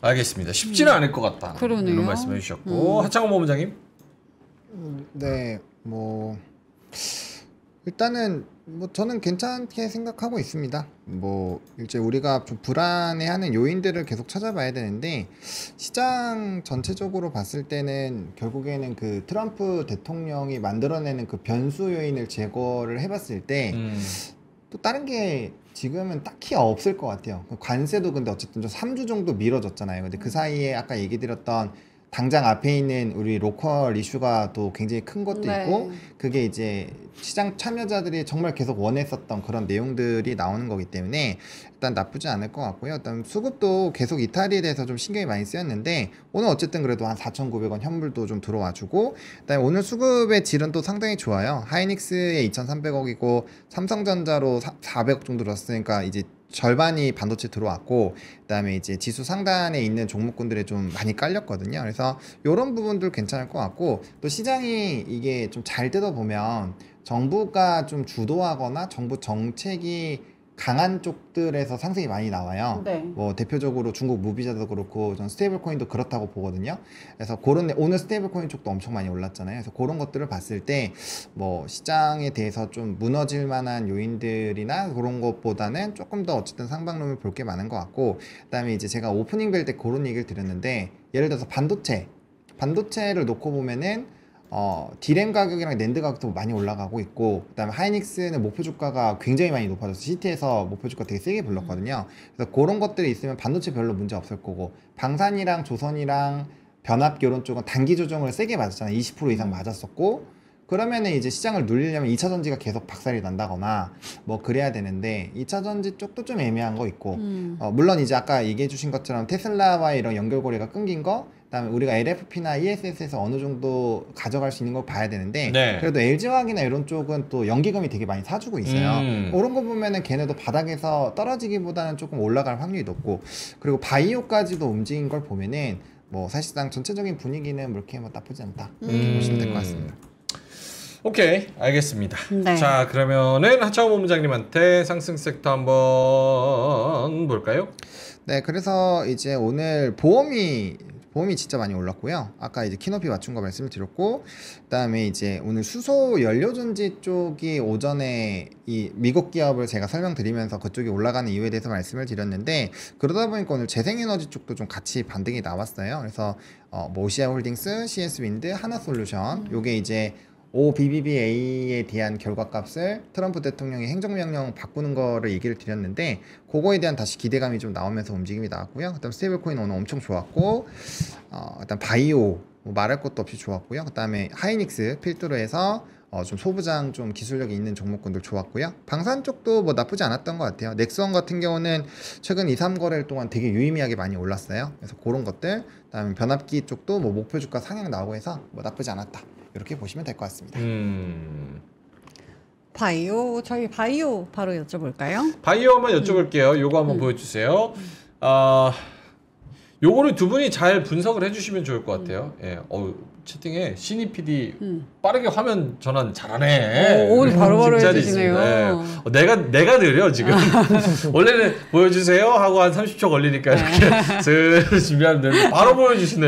알겠습니다. 쉽지는 않을 것 같다. 그러네요. 이런 말씀해 주셨고. 하창원 본부장님. 네, 뭐 일단은 뭐 저는 괜찮게 생각하고 있습니다. 뭐 이제 우리가 좀 불안해하는 요인들을 계속 찾아봐야 되는데 시장 전체적으로 봤을 때는 결국에는 그 트럼프 대통령이 만들어내는 그 변수 요인을 제거를 해봤을 때 또 다른 게 지금은 딱히 없을 것 같아요. 관세도 근데 어쨌든 좀 3주 정도 미뤄졌잖아요. 근데 그 사이에 아까 얘기 드렸던 당장 앞에 있는 우리 로컬 이슈가 또 굉장히 큰 것도 네. 있고 그게 이제 시장 참여자들이 정말 계속 원했었던 그런 내용들이 나오는 거기 때문에 일단 나쁘지 않을 것 같고요. 일단 수급도 계속 이탈리에 대해서 좀 신경이 많이 쓰였는데 오늘 어쨌든 그래도 한 4,900원 현물도 좀 들어와주고 그다음에 오늘 수급의 질은 또 상당히 좋아요. 하이닉스에 2,300억이고 삼성전자로 400억 정도 들었으니까 이제 절반이 반도체 들어왔고 그다음에 이제 지수 상단에 있는 종목군들에 좀 많이 깔렸거든요. 그래서 이런 부분들 괜찮을 것 같고 또 시장이 이게 좀 잘 뜯어보면 정부가 좀 주도하거나 정부 정책이 강한 쪽들에서 상승이 많이 나와요. 네. 뭐 대표적으로 중국 무비자도 그렇고 전 스테이블 코인도 그렇다고 보거든요. 그래서 그런 오늘 스테이블 코인 쪽도 엄청 많이 올랐잖아요. 그래서 그런 것들을 봤을 때 뭐 시장에 대해서 좀 무너질 만한 요인들이나 그런 것보다는 조금 더 어쨌든 상방론을 볼 게 많은 것 같고 그다음에 이제 제가 오프닝 벨 때 그런 얘기를 드렸는데 예를 들어서 반도체를 놓고 보면은 디램 가격이랑 낸드 가격도 많이 올라가고 있고 그다음에 하이닉스는 목표 주가가 굉장히 많이 높아졌어요. 시티에서 목표 주가 되게 세게 불렀거든요. 그래서 그런 것들이 있으면 반도체 별로 문제 없을 거고 방산이랑 조선이랑 변압 이런 쪽은 단기 조정을 세게 맞았잖아요. 20% 이상 맞았었고 그러면은 이제 시장을 눌리려면 2차 전지가 계속 박살이 난다거나 뭐 그래야 되는데 2차 전지 쪽도 좀 애매한 거 있고 물론 이제 아까 얘기해 주신 것처럼 테슬라와의 이런 연결고리가 끊긴 거 그다음에 우리가 LFP나 ESS에서 어느 정도 가져갈 수 있는 걸 봐야 되는데 네. 그래도 LG화학이나 이런 쪽은 또 연기금이 되게 많이 사주고 있어요. 그런 거 보면은 걔네도 바닥에서 떨어지기보다는 조금 올라갈 확률이 높고 그리고 바이오까지도 움직인 걸 보면은 뭐 사실상 전체적인 분위기는 뭐 이렇게 뭐 나쁘지 않다 이렇게 보시면 될 것 같습니다. 오케이, 알겠습니다. 네. 자, 그러면은 하창호 본부장님한테 상승 섹터 한번 볼까요? 네, 그래서 이제 오늘 보험이 진짜 많이 올랐고요. 아까 이제 키높이 맞춘 거 말씀을 드렸고, 그다음에 이제 오늘 수소 연료전지 쪽이 오전에 이 미국 기업을 제가 설명드리면서 그쪽이 올라가는 이유에 대해서 말씀을 드렸는데 그러다 보니까 오늘 재생에너지 쪽도 좀 같이 반등이 나왔어요. 그래서 뭐 오시아홀딩스, CS윈드, 하나솔루션 요게 이제 OBBBA에 대한 결과값을 트럼프 대통령이 행정명령 바꾸는 거를 얘기를 드렸는데 그거에 대한 다시 기대감이 좀 나오면서 움직임이 나왔고요. 그다음 스테이블코인 오늘 엄청 좋았고 일단 바이오 뭐 말할 것도 없이 좋았고요. 그다음에 하이닉스 필두로 해서 좀 소부장 좀 기술력이 있는 종목군들 좋았고요. 방산 쪽도 뭐 나쁘지 않았던 것 같아요. 넥스원 같은 경우는 최근 2, 3거래일 동안 되게 유의미하게 많이 올랐어요. 그래서 그런 것들 그다음에 변압기 쪽도 뭐 목표 주가 상향 나오고 해서 뭐 나쁘지 않았다. 이렇게 보시면 될 것 같습니다. 바이오 저희 바이오 바로 여쭤볼까요? 바이오 한번 여쭤볼게요. 요거 한번 보여주세요. 요거를 두 분이 잘 분석을 해주시면 좋을 것 같아요. 예, 채팅에 신이 PD 빠르게 화면 전환 잘하네. 오, 오늘 바로바로 칭찬이 해주시네요. 있습니다. 예. 내가 느려 지금. 원래는 보여주세요 하고 한 30초 걸리니까 이렇게 슬 준비하면 되는데 바로 보여주시네.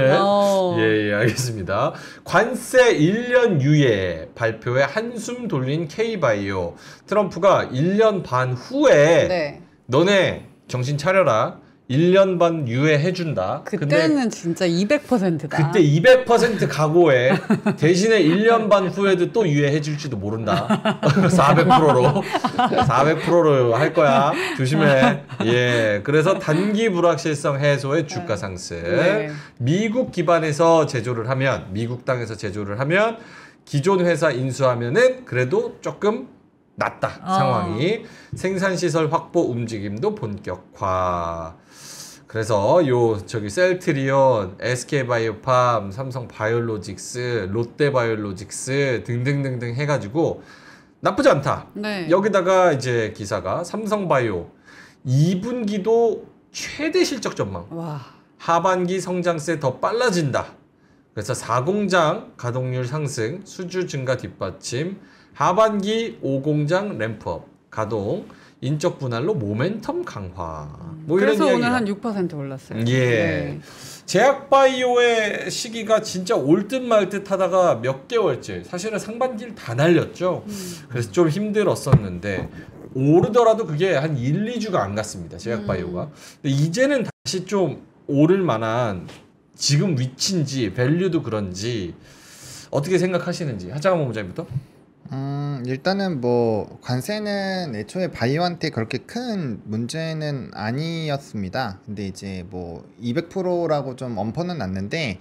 예, 알겠습니다. 관세 1년 유예 발표에 한숨 돌린 K바이오. 트럼프가 1년 반 후에 네. 너네 정신 차려라. 1년 반 유예해준다. 그때는 진짜 200%다. 그때 200% 각오해. 대신에 1년 반 후에도 또 유예해줄지도 모른다. 400%로. 400%로 할 거야. 조심해. 예. 그래서 단기 불확실성 해소의 주가 상승. 네. 미국 기반에서 제조를 하면, 미국 땅에서 제조를 하면, 기존 회사 인수하면은 그래도 조금 낫다. 상황이. 생산시설 확보 움직임도 본격화. 그래서 저기 셀트리온, SK바이오팜, 삼성바이오로직스, 롯데바이오로직스 등등등등 해가지고 나쁘지 않다. 네. 여기다가 이제 기사가 삼성바이오 2분기도 최대 실적 전망. 와. 하반기 성장세 더 빨라진다. 그래서 4공장 가동률 상승, 수주 증가 뒷받침, 하반기 5공장 램프업 가동, 인적 분할로 모멘텀 강화. 뭐 이런 그래서 오늘 이야기가. 한 6% 올랐어요. 예. 네. 제약바이오의 시기가 진짜 올 듯 말 듯 하다가 몇 개월째 사실은 상반기를 다 날렸죠. 그래서 좀 힘들었었는데 오르더라도 그게 한 1, 2주가 안 갔습니다. 제약바이오가. 근데 이제는 다시 좀 오를 만한 지금 위치인지 밸류도 그런지 어떻게 생각하시는지 하창원 본부장님부터? 일단은 뭐 관세는 애초에 바이오한테 그렇게 큰 문제는 아니었습니다. 근데 이제 뭐 200%라고 좀 엄포는 났는데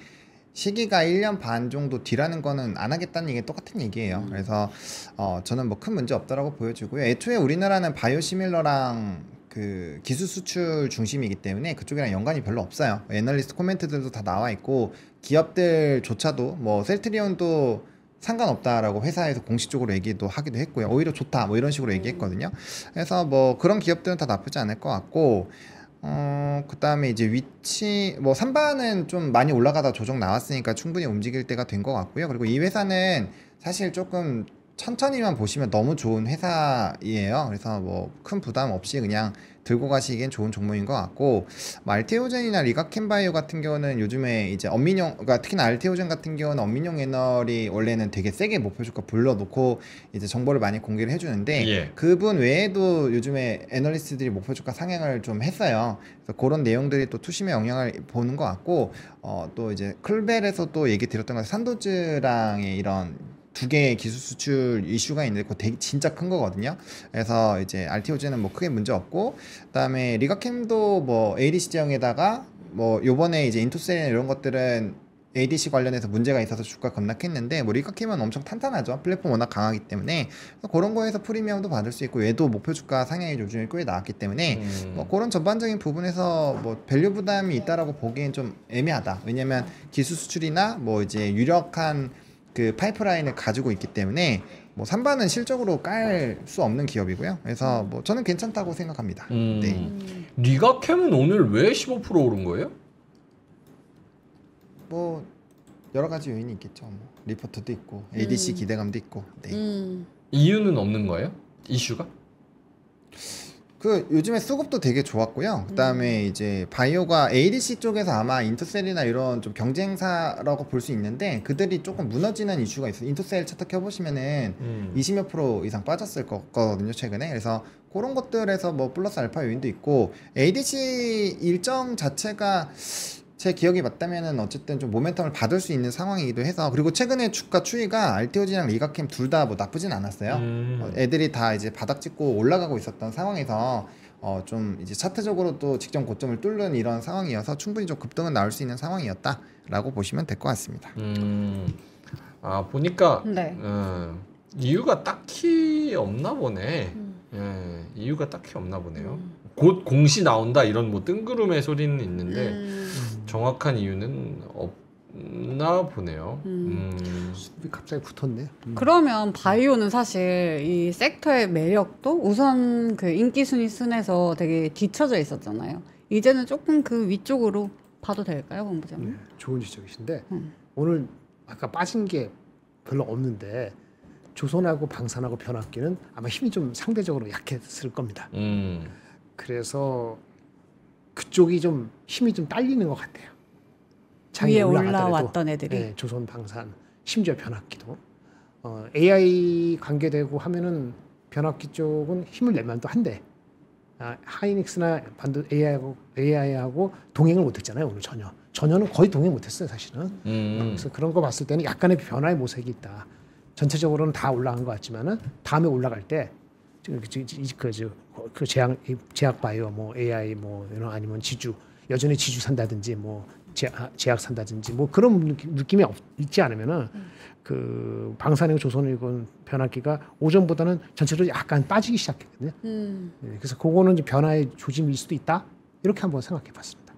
시기가 1년 반 정도 뒤라는 거는 안 하겠다는 얘기 똑같은 얘기예요. 그래서 저는 뭐 큰 문제 없다라고 보여지고요. 애초에 우리나라는 바이오시밀러랑 그 기술 수출 중심이기 때문에 그쪽이랑 연관이 별로 없어요. 애널리스트 코멘트들도 다 나와 있고 기업들조차도 뭐 셀트리온도 상관없다라고 회사에서 공식적으로 얘기도 하기도 했고요. 오히려 좋다 뭐 이런 식으로 얘기했거든요. 그래서 뭐 그런 기업들은 다 나쁘지 않을 것 같고 그 다음에 이제 위치 뭐 3반은 좀 많이 올라가다 조정 나왔으니까 충분히 움직일 때가 된 것 같고요. 그리고 이 회사는 사실 조금 천천히만 보시면 너무 좋은 회사이에요. 그래서 뭐 큰 부담 없이 그냥 들고 가시기엔 좋은 종목인 것 같고 뭐 알테오젠이나 리가켄바이오 같은 경우는 요즘에 이제 엄민용 그러니까 특히나 알테오젠 같은 경우는 엄민용 애널이 원래는 되게 세게 목표 주가 불러놓고 이제 정보를 많이 공개를 해주는데 예. 그분 외에도 요즘에 애널리스트들이 목표 주가 상향을 좀 했어요. 그래서 그런 내용들이 또 투심에 영향을 보는 것 같고 또 이제 클벨에서 또 얘기 드렸던 것 산도즈랑의 이런 두 개의 기술 수출 이슈가 있는데 그거 되게 진짜 큰 거거든요. 그래서 이제 RTOG는 뭐 크게 문제 없고 그다음에 리가캠도 뭐 ADC 제형에다가 뭐 요번에 이제 인투셀이나 이런 것들은 ADC 관련해서 문제가 있어서 주가 급락했는데 뭐 리가캠은 엄청 탄탄하죠. 플랫폼 워낙 강하기 때문에 그런 거에서 프리미엄도 받을 수 있고 얘도 목표 주가 상향이 요즘에 꽤 나왔기 때문에 뭐 그런 전반적인 부분에서 뭐 밸류 부담이 있다라고 보기엔 좀 애매하다. 왜냐면 기술 수출이나 뭐 이제 유력한 그 파이프라인을 가지고 있기 때문에 뭐 3반은 실적으로 깔 수 없는 기업이고요. 그래서 뭐 저는 괜찮다고 생각합니다. 네. 리가캠은 오늘 왜 15% 오른 거예요? 뭐 여러 가지 요인이 있겠죠. 뭐 리포트도 있고 ADC 기대감도 있고. 네. 이유는 없는 거예요? 이슈가? 그 요즘에 수급도 되게 좋았고요. 그다음에 이제 바이오가 ADC 쪽에서 아마 인터셀이나 이런 좀 경쟁사라고 볼 수 있는데 그들이 조금 무너지는 이슈가 있어요. 인터셀 차트 켜보시면은 20몇 % 이상 빠졌을 거거든요 최근에. 그래서 그런 것들에서 뭐 플러스 알파 요인도 있고 ADC 일정 자체가 제 기억이 맞다면은 어쨌든 좀 모멘텀을 받을 수 있는 상황이기도 해서 그리고 최근에 주가 추이가 알테오지랑 리가캠 둘 다 뭐 나쁘진 않았어요. 애들이 다 이제 바닥 찍고 올라가고 있었던 상황에서 좀 이제 차트적으로 또 직전 고점을 뚫는 이런 상황이어서 충분히 좀 급등은 나올 수 있는 상황이었다라고 보시면 될 것 같습니다. 아 보니까 네. 이유가 딱히 없나 보네. 예, 이유가 딱히 없나 보네요. 곧 공시 나온다 이런 뭐 뜬구름의 소리는 있는데 정확한 이유는 없나 보네요. 수급이 갑자기 붙었네. 그러면 바이오는 사실 이 섹터의 매력도 우선 그 인기 순위 순에서 되게 뒤쳐져 있었잖아요. 이제는 조금 그 위쪽으로 봐도 될까요, 본부장님? 네, 좋은 지적이신데 오늘 아까 빠진 게 별로 없는데 조선하고 방산하고 변압기는 아마 힘이 좀 상대적으로 약했을 겁니다. 그래서 그쪽이 좀 힘이 좀 딸리는 것 같아요. 위에 올라가더라도. 올라왔던 애들이. 네, 조선 방산 심지어 변압기도 AI 관계되고 하면은 변압기 쪽은 힘을 낼 만도 한데 하이닉스나 반도 AI하고 동행을 못했잖아요. 오늘 전혀는 거의 동행 못했어요 사실은. 그래서 그런 거 봤을 때는 약간의 변화의 모색이 있다. 전체적으로는 다 올라간 것 같지만은 다음에 올라갈 때 그 제약 바이오 뭐 AI 뭐 이런 아니면 지주 여전히 지주 산다든지 뭐 제약 산다든지 뭐 그런 느낌이 있지 않으면은 그 방산이고 조선이고 변압기가 오전보다는 전체적으로 약간 빠지기 시작했거든요. 네, 그래서 그거는 이제 변화의 조짐일 수도 있다 이렇게 한번 생각해봤습니다.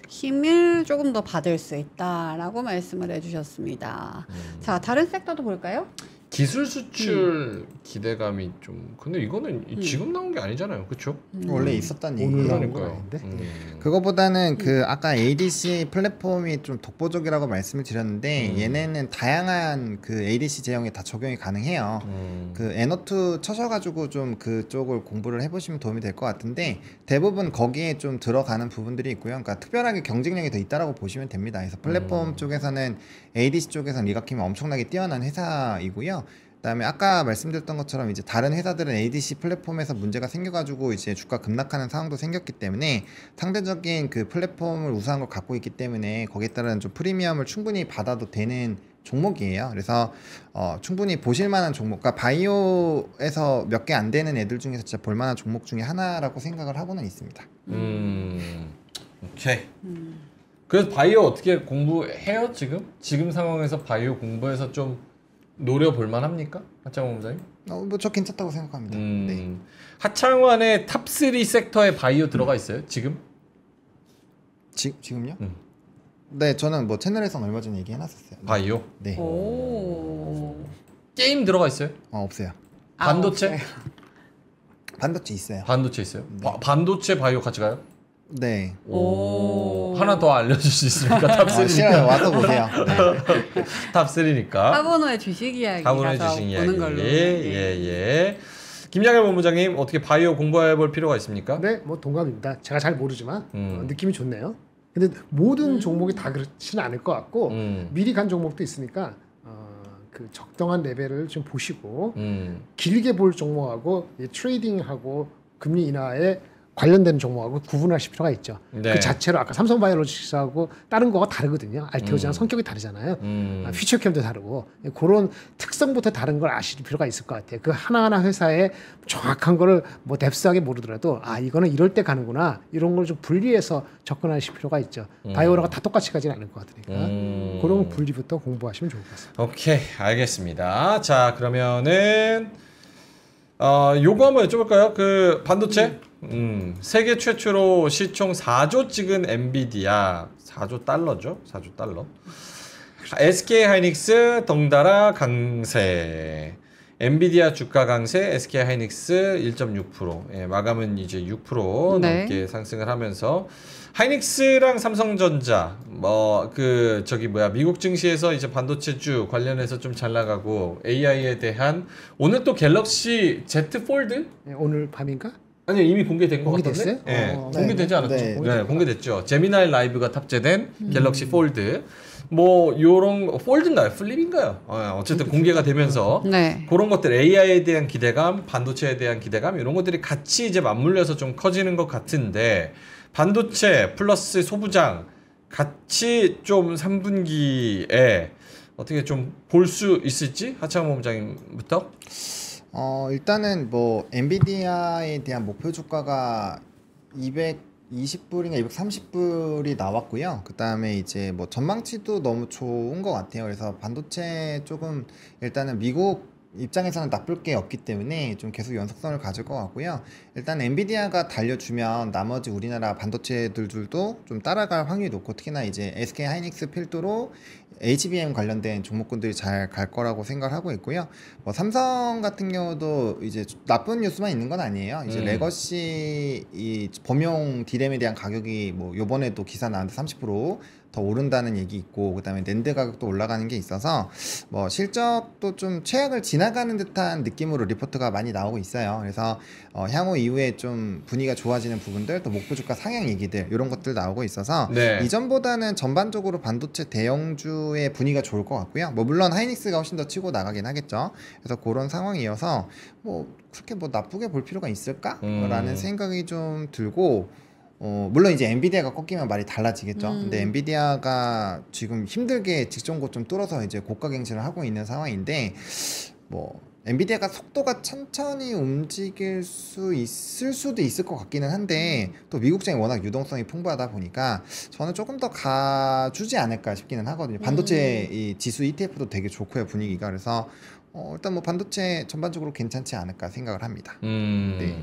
힘을 조금 더 받을 수 있다라고 말씀을 해주셨습니다. 자, 다른 섹터도 볼까요? 기술 수출 기대감이 좀 근데 이거는 지금 나온 게 아니잖아요, 그렇죠? 원래 있었던 오늘 얘기예요. 나온 건 아닌데. 그거보다는 그 아까 ADC 플랫폼이 좀 독보적이라고 말씀을 드렸는데 얘네는 다양한 그 ADC 제형에 다 적용이 가능해요. 그 N02 쳐셔가지고 좀 그쪽을 공부를 해보시면 도움이 될 것 같은데 대부분 거기에 좀 들어가는 부분들이 있고요. 그러니까 특별하게 경쟁력이 더 있다라고 보시면 됩니다. 그래서 플랫폼 쪽에서는 ADC 쪽에서는 리가킴이 엄청나게 뛰어난 회사이고요. 그다음에 아까 말씀드렸던 것처럼 이제 다른 회사들은 ADC 플랫폼에서 문제가 생겨가지고 이제 주가 급락하는 상황도 생겼기 때문에 상대적인 그 플랫폼을 우수한 걸 갖고 있기 때문에 거기에 따른 좀 프리미엄을 충분히 받아도 되는 종목이에요. 그래서 충분히 보실만한 종목, 그러니까 바이오에서 몇 개 안 되는 애들 중에서 진짜 볼만한 종목 중에 하나라고 생각을 하고는 있습니다. 오케이. 그래서 바이오 어떻게 공부해요 지금? 지금 상황에서 바이오 공부해서 좀 노려볼만 합니까? 하창원 원장님? 뭐 저 괜찮다고 생각합니다. 네. 하창원의 탑3 섹터에 바이오 들어가 있어요 지금? 지금요? 네, 저는 뭐 채널에서 얼마 전에 얘기해놨었어요. 바이오? 네. 오. 게임 들어가 있어요? 없어요. 반도체? 없어요. 반도체 있어요. 반도체 있어요? 반도체 바이오 같이 가요? 네. 오. 하나 더 알려줄 수 있습니까? 탑3니까. 싫어요. 와서 보세요. 네. 탑3니까. 하버노의 주식 이야기 하버노의 가서 주식 보는 이야기. 걸로. 예. 김양일 본부장님 어떻게 바이오 공부해 볼 필요가 있습니까? 네, 뭐 동감입니다. 제가 잘 모르지만 느낌이 좋네요. 근데 모든 종목이 다 그렇지는 않을 것 같고 미리 간 종목도 있으니까 그 적당한 레벨을 좀 보시고 길게 볼 종목하고 트레이딩하고 금리 인하에 관련되는 종목하고 구분하실 필요가 있죠. 네. 그 자체로 아까 삼성바이오로직스하고 다른 거가 다르거든요. 알테오즈랑 성격이 다르잖아요. 퓨처캠도 다르고 그런 특성부터 다른 걸 아실 필요가 있을 것 같아요. 그 하나하나 회사의 정확한 거를 뭐 뎁스하게 모르더라도 이거는 이럴 때 가는구나 이런 걸 좀 분리해서 접근하실 필요가 있죠. 바이오라가 다 똑같이 가지는 않을 것 같으니까 그런 분리부터 공부하시면 좋을 것 같습니다. 오케이, 알겠습니다. 자, 그러면은 요거 한번 여쭤볼까요? 그 반도체? 세계 최초로 시총 4조 찍은 엔비디아 4조 달러죠? 4조 달러. SK 하이닉스 덩달아 강세. 엔비디아 주가 강세, SK 하이닉스 1.6%. 예, 마감은 이제 6% 네. 넘게 상승을 하면서 하이닉스랑 삼성전자 미국 증시에서 이제 반도체주 관련해서 좀 잘 나가고 AI에 대한 오늘 또 갤럭시 Z 폴드? 네, 오늘 밤인가? 아니요, 이미 공개된 것 같던데. 공개됐어요? 예, 네. 공개되지 않았죠? 네. 네, 공개됐죠. 제미나이 라이브가 탑재된 갤럭시 폴드. 뭐 요런 폴드인가요? 플립인가요? 어쨌든 공개가 되면서 네. 그런 것들 AI에 대한 기대감, 반도체에 대한 기대감 이런 것들이 같이 이제 맞물려서 좀 커지는 것 같은데 반도체 플러스 소부장 같이 좀 3분기에 어떻게 좀 볼 수 있을지 하창원 본부장님부터. 일단은 뭐 엔비디아에 대한 목표 주가가 220불인가 230불이 나왔고요. 그 다음에 이제 뭐 전망치도 너무 좋은 것 같아요. 그래서 반도체 조금 일단은 미국 입장에서는 나쁠 게 없기 때문에 좀 계속 연속성을 가질 것 같고요. 일단 엔비디아가 달려주면 나머지 우리나라 반도체들도 좀 따라갈 확률이 높고 특히나 이제 SK 하이닉스 필두로 HBM 관련된 종목군들이 잘 갈 거라고 생각하고 있고요. 뭐 삼성 같은 경우도 이제 나쁜 뉴스만 있는 건 아니에요. 이제 레거시 이 범용 디램에 대한 가격이 뭐 요번에도 기사 나왔는데 30%더 오른다는 얘기 있고 그다음에 낸드 가격도 올라가는 게 있어서 뭐 실적도 좀 최악을 지나가는 듯한 느낌으로 리포트가 많이 나오고 있어요. 그래서 향후 이후에 좀 분위기가 좋아지는 부분들 또 목표 주가 상향 얘기들 이런 것들 나오고 있어서 네. 이전보다는 전반적으로 반도체 대형주의 분위기가 좋을 것 같고요. 뭐 물론 하이닉스가 훨씬 더 치고 나가긴 하겠죠. 그래서 그런 상황이어서 뭐 그렇게 뭐 나쁘게 볼 필요가 있을까라는 생각이 좀 들고 물론 이제 엔비디아가 꺾이면 말이 달라지겠죠. 근데 엔비디아가 지금 힘들게 직전 고점 뚫어서 이제 고가 갱신을 하고 있는 상황인데 뭐 엔비디아가 속도가 천천히 움직일 수 있을 수도 있을 것 같기는 한데 또 미국장이 워낙 유동성이 풍부하다 보니까 저는 조금 더 가주지 않을까 싶기는 하거든요. 반도체 이 지수 ETF도 되게 좋고요, 분위기가. 그래서 일단 뭐 반도체 전반적으로 괜찮지 않을까 생각을 합니다. 네.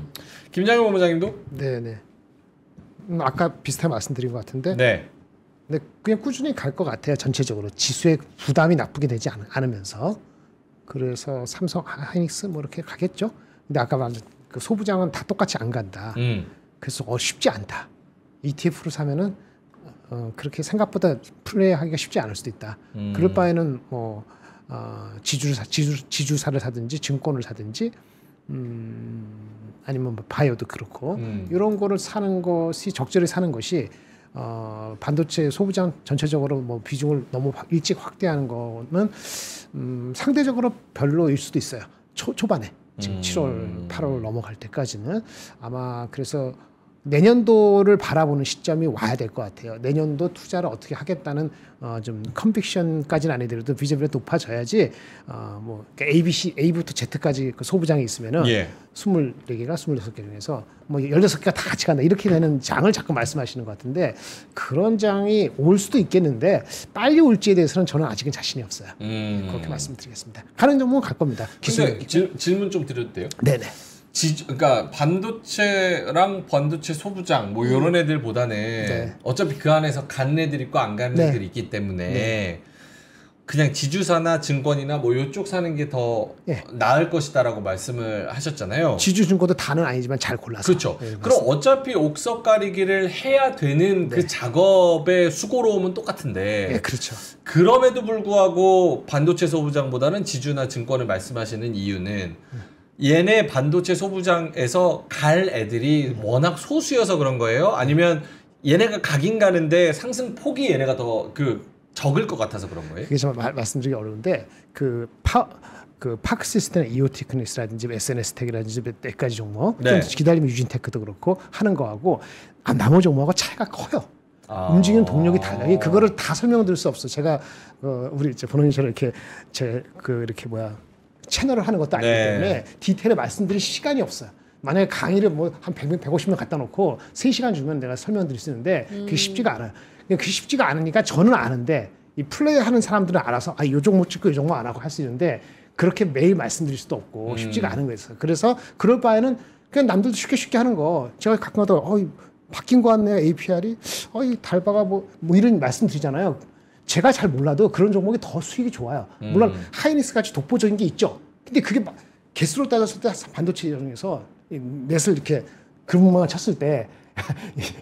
김장현 본부장님도? 네네. 아까 비슷하게 말씀드린 것 같은데 네. 근데 그냥 꾸준히 갈 것 같아요. 전체적으로 지수의 부담이 나쁘게 되지 않으면서 그래서 삼성, 하이닉스 뭐 이렇게 가겠죠. 근데 아까 말한 그 소부장은 다 똑같이 안 간다. 그래서 쉽지 않다. ETF로 사면은 그렇게 생각보다 플레이하기가 쉽지 않을 수도 있다. 그럴 바에는 뭐 지주사를 사든지 증권을 사든지 아니면 뭐 바이오도 그렇고 이런 거를 사는 것이 적절히 사는 것이 반도체 소부장 전체적으로 뭐 비중을 너무 일찍 확대하는 거는 상대적으로 별로일 수도 있어요. 초반에 지금 7월, 8월 넘어갈 때까지는 아마 그래서 내년도를 바라보는 시점이 와야 될 것 같아요. 내년도 투자를 어떻게 하겠다는 좀 컨빅션까지는 아니더라도 비저비가 높아져야지 뭐 A부터 Z까지 그 소부장이 있으면은 24개가 26개 중에서 뭐 16개가 다 같이 간다 이렇게 되는 장을 자꾸 말씀하시는 것 같은데 그런 장이 올 수도 있겠는데 빨리 올지에 대해서는 저는 아직은 자신이 없어요. 그렇게 말씀드리겠습니다. 가는 종목은 갈 겁니다. 근데 질문 좀 드려도 돼요? 네네. 그러니까 반도체랑 반도체 소부장 뭐 이런 애들보다는 어차피 그 안에서 가는 애들 있고 안 가는 애들이 있기 때문에 그냥 지주사나 증권이나 뭐 이쪽 사는 게 더 나을 것이다라고 말씀을 하셨잖아요. 지주증권도 다는 아니지만 잘 골라서. 그렇죠. 그럼 어차피 옥석 가리기를 해야 되는 그 작업의 수고로움은 똑같은데. 그렇죠. 그럼에도 불구하고 반도체 소부장보다는 지주나 증권을 말씀하시는 이유는 얘네 반도체 소부장에서 갈 애들이 워낙 소수여서 그런 거예요? 아니면 얘네가 가긴 가는데 상승 폭이 얘네가 더 적을 것 같아서 그런 거예요? 그게 좀 말씀드리기 어려운데 그 파크 시스템 이오테크닉스라든지 SNS 텍이라든지 몇 가지 종목 좀 기다리면 유진테크도 그렇고 하는 거하고 나머지 종목하고 차이가 커요. 움직이는 동력이 달라요. 그거를 다 설명드릴 수 없어. 제가 우리 이제 본원님처럼 이렇게 채널을 하는 것도 아니기 때문에 디테일을 말씀드릴 시간이 없어요. 만약에 강의를 뭐 한 100명, 150명 갖다 놓고 3시간 주면 내가 설명드릴 수 있는데 그게 쉽지가 않아요. 그게 쉽지가 않으니까 저는 아는데 이 플레이 하는 사람들은 알아서 이 종목 찍고 이 종목 안 하고 할 수 있는데 그렇게 매일 말씀드릴 수도 없고 쉽지가 않은 거였어요. 그래서 그럴 바에는 그냥 남들도 쉽게 하는 거 제가 가끔가다 바뀐 거 같네요. APR이 이 달바가 뭐 이런 말씀 드리잖아요. 제가 잘 몰라도 그런 종목이 더 수익이 좋아요. 물론 하이닉스 같이 독보적인 게 있죠. 근데 그게 개수로 따졌을 때 반도체 중에서 넷을 이렇게 그룹만 쳤을 때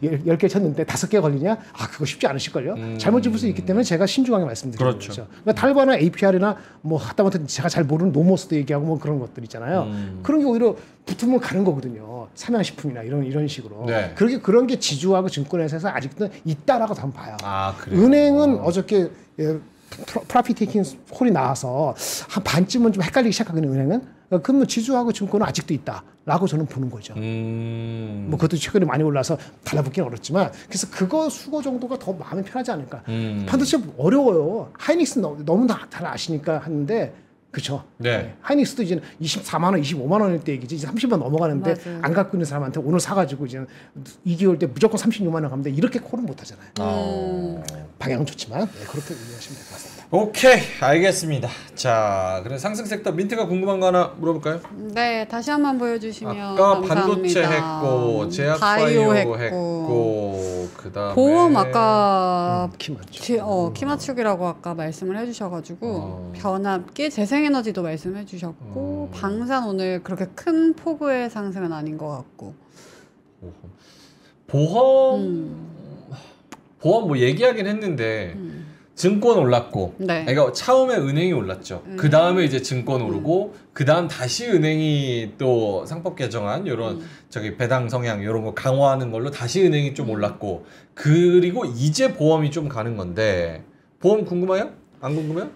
10개 쳤는데 5개 걸리냐? 그거 쉽지 않으실걸요? 잘못 짚을 수 있기 때문에 제가 신중하게 말씀드리는 거죠. 그러니까 달바나 APR이나 뭐 하다못해 제가 잘 모르는 노모스도 얘기하고 뭐 그런 것들 있잖아요. 그런 게 오히려 붙으면 가는 거거든요. 삼양식품이나 이런 식으로. 그런 게 지주하고 증권회사에서 아직도 있다라고 한번 봐요. 은행은 어저께 프라핏 테이킹 콜이 나와서 한 반쯤은 좀 헷갈리기 시작하거든요. 은행은. 그러면 지주하고 증권은 아직도 있다라고 저는 보는 거죠. 뭐 그것도 최근에 많이 올라서 달라붙기는 어렵지만 그래서 그거 수거 정도가 더 마음이 편하지 않을까. 반도체 어려워요. 하이닉스 너무 잘 아시니까 하는데 그렇죠. 하이닉스도 이제 24만 원, 25만 원일 때 얘기지. 이제 30만 넘어가는데 안 갖고 있는 사람한테 오늘 사가지고 이제 2개월 때 무조건 36만 원 가면 이렇게 콜은 못 하잖아요. 방향은 좋지만 그렇게 이해하시면 될 것 같습니다. 오케이, 알겠습니다. 자, 그럼 상승 섹터 민트가 궁금한 거 하나 물어볼까요? 네, 다시 한번 보여주시면 아까 감사합니다. 반도체 했고 제약 바이오 했고 그다음에 보험 아까 키맞추. 키맞추기라고 아까 말씀을 해주셔가지고 변압기, 재생에너지도 말씀해주셨고 방산 오늘 그렇게 큰 폭의 상승은 아닌 것 같고 보험 뭐 얘기하긴 했는데 증권 올랐고, 그러니까 처음에 은행이 올랐죠. 그 다음에 이제 증권 오르고, 그 다음 다시 은행이 또 상법 개정안 이런 배당 성향 이런 거 강화하는 걸로 다시 은행이 좀 올랐고, 그리고 이제 보험이 좀 가는 건데 보험 궁금해요? 안 궁금해요?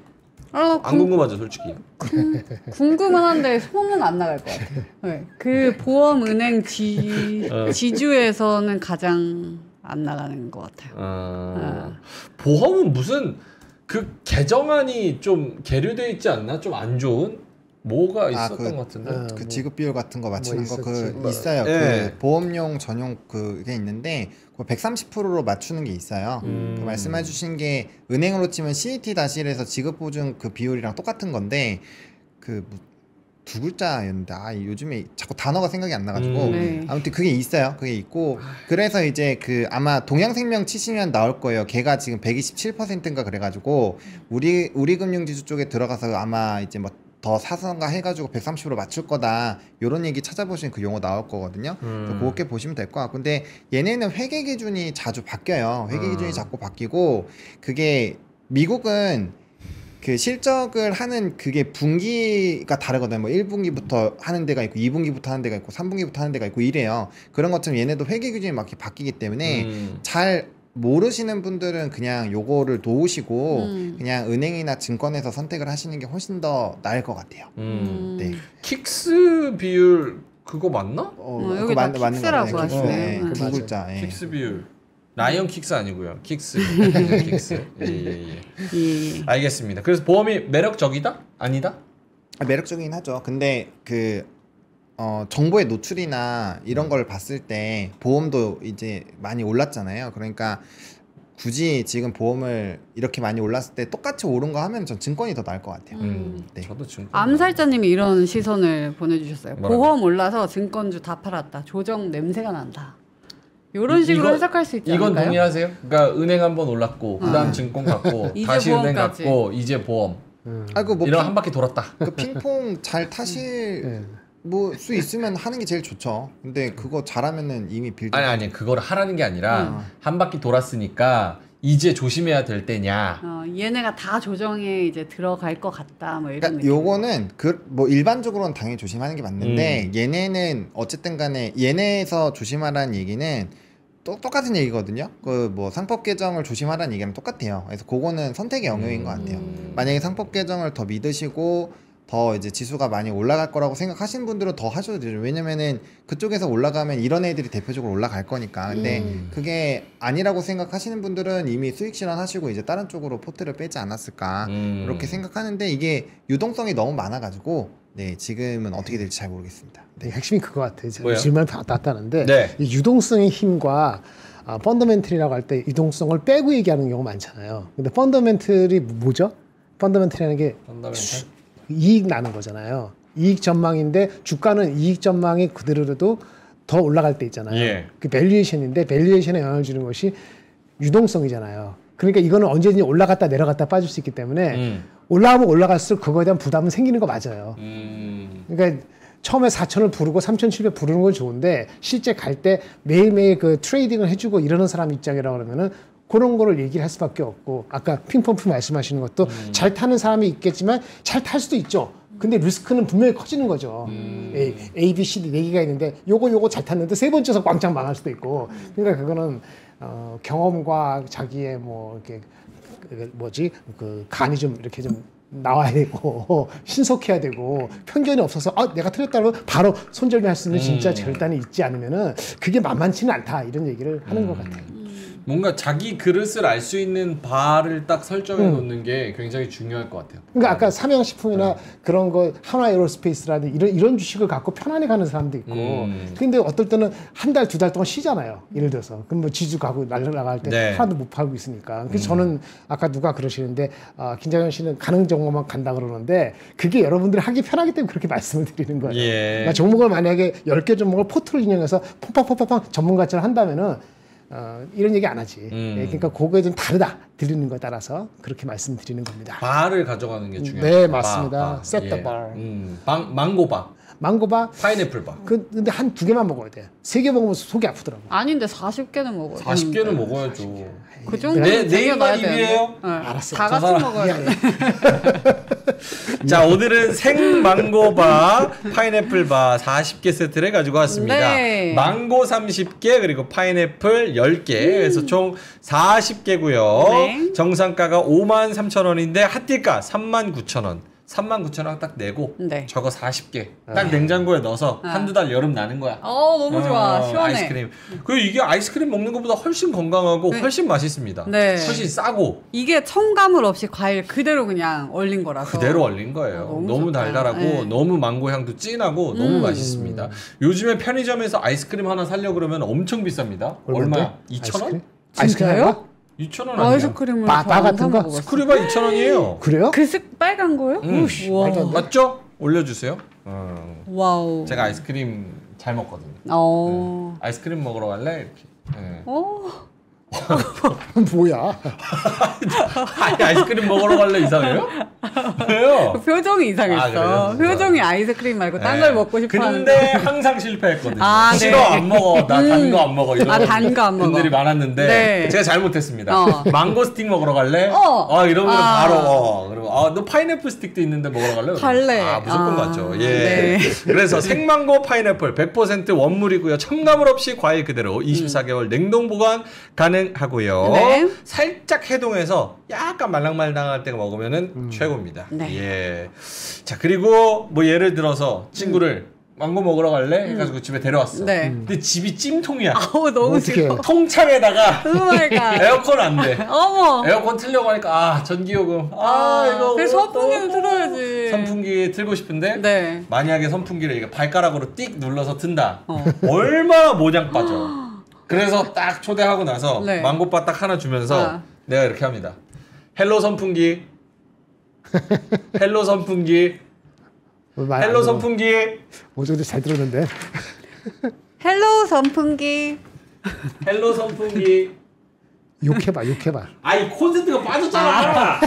안 궁금하죠, 솔직히. 궁금은 한데 손은 안 나갈 것 같아요. 그 보험 은행 지주에서는 가장 안 나가는 것 같아요. 보험은 무슨 개정안이 좀 계류돼 있지 않나? 좀 안 좋은 뭐가 있었던 것 같은데. 지급 비율 같은 거 맞추는 거 네. 있어요. 그 보험용 전용 그게 있는데 130%로 맞추는 게 있어요. 말씀해주신 게 은행으로 치면 CET-1에서 지급 보증 그 비율이랑 똑같은 건데 두 글자였는데 요즘에 자꾸 단어가 생각이 안 나가지고 아무튼 그게 있어요. 그게 있고 그래서 이제 아마 동양생명 치시면 나올 거예요. 걔가 지금 127%인가 그래가지고 우리금융지주 쪽에 들어가서 아마 이제 뭐 더 사선가 해가지고 130으로 맞출 거다 요런 얘기 찾아보시면 그 용어 나올 거거든요. 그래서 그렇게 보시면 될 것 같고, 근데 얘네는 회계 기준이 자주 바뀌어요. 회계 기준이 자꾸 바뀌고, 그게 미국은 그 실적을 하는 그게 분기가 다르거든요. 뭐 1분기부터 하는 데가 있고 2분기부터 하는 데가 있고 3분기부터 하는 데가 있고 이래요. 그런 것처럼 얘네도 회계 기준이 막 이렇게 바뀌기 때문에 잘 모르시는 분들은 그냥 요거를 놓으시고 그냥 은행이나 증권에서 선택을 하시는 게 훨씬 더 나을 것 같아요. 네. 킥스 비율 그거 맞나? 여기 다 킥스라고 거 하시네. 네, 네. 두 글자. 예. 킥스 비율. 라이언 킥스 아니고요. 킥스. 킥스. 예. 알겠습니다. 그래서 보험이 매력적이다? 아니다? 매력적이긴 하죠. 근데 그 정보의 노출이나 이런 걸 봤을 때 보험도 이제 많이 올랐잖아요. 그러니까 굳이 지금 보험을 이렇게 많이 올랐을 때 똑같이 오른 거 하면 전 증권이 더 나을 것 같아요. 네. 저도 증권. 암살자님이 이런 시선을 보내주셨어요. 뭐라고요? 보험 올라서 증권주 다 팔았다. 조정 냄새가 난다. 이런 식으로 해석할 수 있지 이건 않을까요? 동의하세요? 그러니까 은행 한번 올랐고 그다음 증권 갔고 이제 다시 은행 보험까지. 갔고 이제 보험. 아이고 뭐 이런 한 바퀴 돌았다. 그 핑퐁 잘 타실 뭐 수 있으면 하는 게 제일 좋죠. 근데 그거 잘하면은 이미 빌드. 아니 그거를 하라는 게 아니라 한 바퀴 돌았으니까 이제 조심해야 될 때냐. 얘네가 다 조정에 이제 들어갈 것 같다. 뭐 이런 그러니까 느낌. 요거는 그 뭐 일반적으로는 당연히 조심하는 게 맞는데 얘네는 어쨌든 간에 얘네에서 조심하라는 얘기는 똑같은 얘기거든요. 그 뭐 상법 개정을 조심하라는 얘기는 똑같아요. 그래서 그거는 선택의 영역인 것 같아요. 만약에 상법 개정을 더 믿으시고 더 이제 지수가 많이 올라갈 거라고 생각하시는 분들은 더 하셔도 되죠. 왜냐면은 그쪽에서 올라가면 이런 애들이 대표적으로 올라갈 거니까. 근데 그게 아니라고 생각하시는 분들은 이미 수익 실현하시고 이제 다른 쪽으로 포트를 빼지 않았을까 그렇게 생각하는데, 이게 유동성이 너무 많아가지고 네, 지금은 어떻게 될지 잘 모르겠습니다. 네, 핵심이 그거 같아요. 뭐요? 질문을 받았다는데 네. 이 유동성의 힘과 펀더멘틀이라고 할 때 유동성을 빼고 얘기하는 경우가 많잖아요. 근데 펀더멘틀이 뭐죠? 펀더멘틀이라는 게 펀더멘탈? 이익 나는 거잖아요. 이익 전망인데 주가는 이익 전망이 그대로라도 더 올라갈 때 있잖아요. 예. 그 밸류에이션인데 밸류에이션에 영향을 주는 것이 유동성이잖아요. 그러니까 이거는 언제든지 올라갔다 내려갔다 빠질 수 있기 때문에 올라가면 올라갈수록 그거에 대한 부담은 생기는 거 맞아요. 그러니까 처음에 4,000을 부르고 3,700 부르는 건 좋은데 실제 갈 때 매일매일 그 트레이딩을 해주고 이러는 사람 입장이라고 그러면은 그런 거를 얘기를 할 수밖에 없고, 아까 핑펌프 말씀하시는 것도 잘 타는 사람이 있겠지만 잘 탈 수도 있죠. 근데 리스크는 분명히 커지는 거죠. A, B, C, D 4개가 있는데 요거 잘 탔는데 세 번째서 꽝장 망할 수도 있고. 그러니까 그거는 경험과 자기의 뭐 이렇게 그 간이 좀 이렇게 좀 나와야 되고 신속해야 되고, 편견이 없어서 내가 틀렸다고 바로 손절할 수 있는 진짜 결단이 있지 않으면은 그게 만만치는 않다, 이런 얘기를 하는 것 같아요. 뭔가 자기 그릇을 알 수 있는 바를 딱 설정해 놓는 게 굉장히 중요할 것 같아요. 그러니까 아까 삼양식품이나 그런 거 한화 에어로스페이스라든지 이런 주식을 갖고 편안히 가는 사람도 있고, 근데 어떨 때는 한 달, 두 달 동안 쉬잖아요. 예를 들어서. 그럼 뭐 지주 가고 날라갈 때 네. 하나도 못 팔고 있으니까. 그래서 저는 아까 누가 그러시는데 김장현 씨는 가는 종목만 간다 그러는데, 그게 여러분들이 하기 편하기 때문에 그렇게 말씀을 드리는 거예요. 예. 그러니까 종목을 만약에 10개 종목을 포트를 인용해서 퐁팡 전문가처럼 한다면은 이런 얘기 안 하지. 예, 그러니까 그거에 좀 다르다, 들리는 거에 따라서 그렇게 말씀드리는 겁니다. 바를 가져가는 게 중요해요. 네, 맞습니다. Set the 예. bar. 망고바, 망고바 파인애플바. 근데 한 2개만 먹어야 돼. 3개 먹으면 속이 아프더라고. 아닌데 40개는 먹어요. 40개는 먹어야죠. 그 정도 내 입만 입이에요? 알았어. 다 같이 먹어야 돼. 자, 오늘은 생망고바, 파인애플바 40개 세트를 가지고 왔습니다. 네. 망고 30개, 그리고 파인애플 10개, 그래서 총 40개고요. 네. 정상가가 53,000원인데 핫딜가 39,000원. 39,000원 딱 내고 네. 저거 40개 딱 냉장고에 넣어서 한두 달 여름 나는 거야. 너무 좋아. 시원해. 아이스크림. 그리고 이게 아이스크림 먹는 것보다 훨씬 건강하고 훨씬 맛있습니다. 네. 훨씬 싸고 이게 첨가물 없이 과일 그대로 그냥 얼린 거라서. 그대로 얼린 거예요. 너무 좋다. 달달하고 네. 너무 망고 향도 진하고 너무 맛있습니다. 요즘에 편의점에서 아이스크림 하나 사려고 그러면 엄청 비쌉니다. 얼마야? 2,000원? 진짜요? 2,000원 아니야? 아이스크림을 바 같은 거? 스크류바 2,000원이에요. 그래요? 빨간 거요? 우와. 맞죠? 올려주세요. 와우. 제가 아이스크림 잘 먹거든요. 아이스크림 먹으러 갈래? 이렇게. 네. 뭐야? 아니, 아이스크림 먹으러 갈래 이상해요? 왜요? 표정이 이상했어. 아, 그래요? 표정이 아이스크림 말고 딴 걸 먹고 싶어 근데 하는데. 항상 실패했거든요. 아, 네. 싫어 안 먹어. 나 단 거 안 먹어. 이런 아, 단거 안 먹어. 분들이 많았는데 네. 제가 잘못했습니다. 망고 스틱 먹으러 갈래? 이러면 아. 바로 그리고 너 파인애플 스틱도 있는데 먹으러 갈래? 갈래. 무조건 아, 갔죠. 예. 네. 그래서 생망고 파인애플 100% 원물이고요. 첨가물 없이 과일 그대로 24개월 냉동 보관 가능하고요. 네. 살짝 해동해서 약간 말랑말랑할 때 먹으면은 최고입니다. 네. 예. 자, 그리고 뭐 예를 들어서 친구를 망고 먹으러 갈래? 해가지고 집에 데려왔어. 네. 근데 집이 찜통이야. 아우 너무 어떡해. 싫어. 통창에다가 오마이갓. 에어컨 안 돼. 어머. 에어컨 틀려고 하니까 전기요금. 이거 그래서 또 선풍기는 틀어야지. 선풍기 틀고 싶은데 네. 만약에 선풍기를 이게 발가락으로 띡 눌러서 튼다. 얼마나 모냥 빠져. 그래서 딱 초대하고 나서 네. 망고바 딱 하나 주면서 내가 이렇게 합니다. 헬로 선풍기. 헬로 선풍기. 헬로 선풍기. 어제도 잘 들었는데. 헬로우 선풍기. 헬로 선풍기. 욕해봐. 아이 콘센트가 빠졌잖아.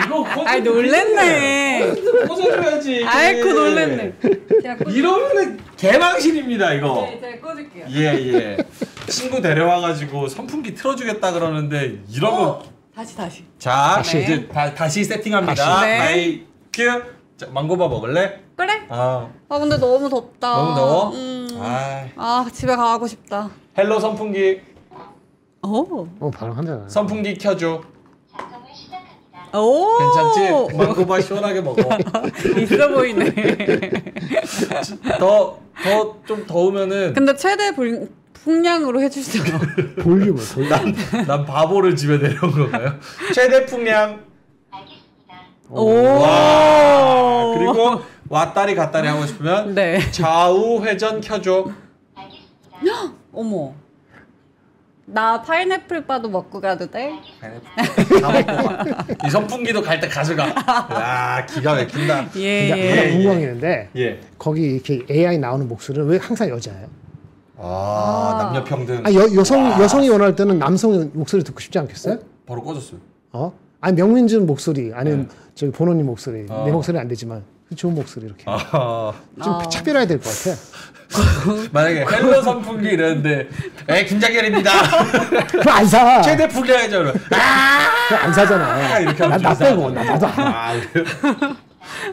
이거 콘센트. 아이 놀랬네. 콘센트 꽂아줘야지. 아이고 놀랬네. 제가 이러면은 개망신입니다 이거. 네, 제가 꽂을게요. 예. 친구 데려와가지고 선풍기 틀어주겠다 그러는데 이러면 다시. 자 다시. 이제 다시 세팅합니다. 다시. 네. 마이 큐. 자, 망고바 먹을래? 그래? 아 근데 너무 덥다. 너무 더워? 집에 가고 싶다. 헬로 선풍기. 바로 한잖아. 선풍기 켜줘. 오. 괜찮지? 망고바 시원하게 먹어. 있어 보이네. 좀 더우면은 근데 최대 풍량으로 해주세요. 볼륨을. 난 바보를 집에 데려온 건가요? 최대 풍량. 오. 와. 그리고 왔다리 갔다리 하고 싶으면 네. 좌우 회전 켜줘. 어머. 나 파인애플 바도 먹고 가도 돼? 다 먹고 가. 이 선풍기도 갈 때 가져가. 야 기가 막힌다. 예. 근데 하나 궁금한 게 있는데 예. 거기 이렇게 AI 나오는 목소리는 왜 항상 여자예요? 남녀 평등. 여성이 원할 때는 남성의 목소리 듣고 싶지 않겠어요? 바로 꺼졌어요. 아니 명민준 목소리 아니면 저기 본호님 목소리 내 목소리 안 되지만 좋은 목소리 이렇게 좀 차별해야 될 것 같아. 만약에 헬로 선풍기 이랬는데 김장렬입니다. 그거 안 사. 최대 풍량이죠. 그거 안 사잖아. 이렇게 하면 나 좀 빼고 이상하죠. 나도. 그래요?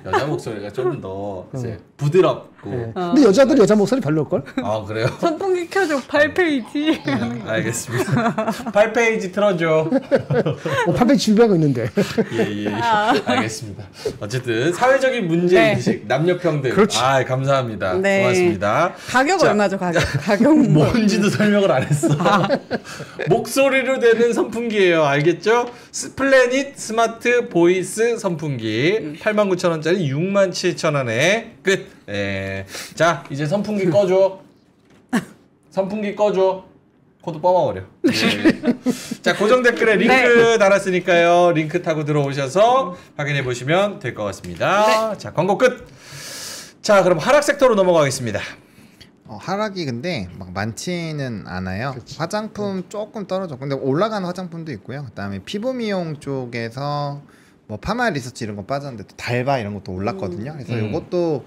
여자 목소리가 좀 더 부드럽고. 네. 근데 여자들 여자 목소리 별로일 걸? 그래요? 선풍기 켜줘 8페이지. 알겠습니다. 8페이지 틀어줘. 8페이지 준비하고 있는데. 예. 알겠습니다. 어쨌든 사회적인 문제인식, 남녀평등. 그렇지. 감사합니다. 네. 고맙습니다. 가격 자, 얼마죠? 가격 뭔지도 설명을 안 했어. 목소리로 되는 선풍기예요. 알겠죠? 플래닛 스마트 보이스 선풍기 89,000원짜리 67,000원에 끝. 자 이제 선풍기 꺼줘. 선풍기 꺼줘. 코드 뽑아버려. 자 고정 댓글에 링크 달았으니까요. 링크 타고 들어오셔서 확인해 보시면 될 것 같습니다. 자 광고 끝. 자 그럼 하락 섹터로 넘어가겠습니다. 하락이 근데 막 많지는 않아요. 화장품 조금 떨어져. 근데 올라가는 화장품도 있고요. 그다음에 피부 미용 쪽에서 뭐 파마 리서치 이런 거 빠졌는데 또 달바 이런 것도 올랐거든요. 그래서 이것도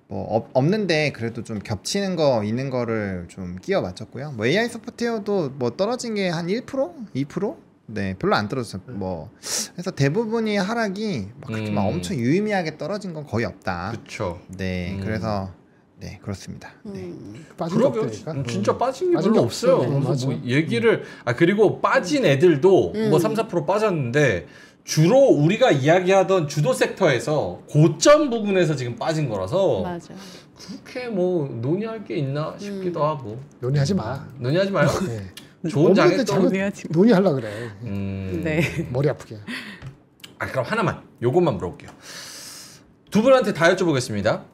뭐 없는데 그래도 좀 겹치는 거 있는 거를 좀 끼워 맞췄고요. 뭐 AI 소프트웨어도 뭐 떨어진 게 한 1%? 2%? 네, 별로 안 떨어졌어요. 뭐 그래서 대부분이 하락이 막 엄청 유의미하게 떨어진 건 거의 없다. 그렇죠. 네, 그래서 네 그렇습니다. 네. 빠진 게 그러게요. 없다니까. 진짜 빠진 게 빠진 별로 게 없어요. 없어요. 그래서 뭐 맞아. 얘기를 그리고 빠진 애들도 뭐 3, 4% 빠졌는데 주로 우리가 이야기하던 주도 섹터에서 고점 부분에서 지금 빠진 거라서 맞아. 그렇게 뭐 논의할 게 있나 싶기도 하고. 논의하지 마. 논의하지 마요. 네. 좋은 장에 없는데 또. 자꾸 논의하지 마. 논의하려 그래. 네. 머리 아프게. 그럼 하나만 요것만 물어볼게요. 두 분한테 다 여쭤보겠습니다.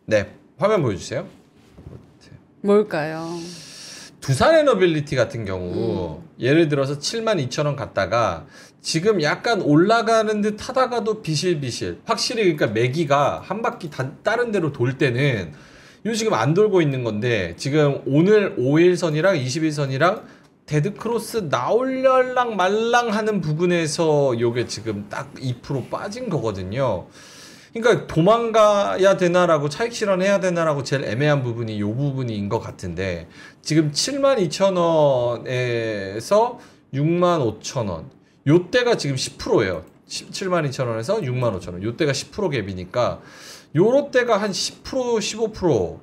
네, 화면 보여주세요. 뭘까요? 두산 에너빌리티 같은 경우 예를 들어서 72,000원 갔다가 지금 약간 올라가는 듯 하다가도 비실비실 확실히 그러니까 매기가 한 바퀴 다른 데로 돌 때는 요 지금 안 돌고 있는 건데 지금 오늘 5일선이랑 21선이랑 데드크로스 나올려랑 말랑 하는 부분에서 요게 지금 딱 2% 빠진 거거든요. 그러니까 도망가야 되나라고 차익 실현해야 되나라고 제일 애매한 부분이 요 부분인 것 같은데 지금 72,000원에서 65,000원 요때가 지금 10%예요. 72,000원에서 65,000원 요때가 10% 갭이니까 요때가 한 10% 15%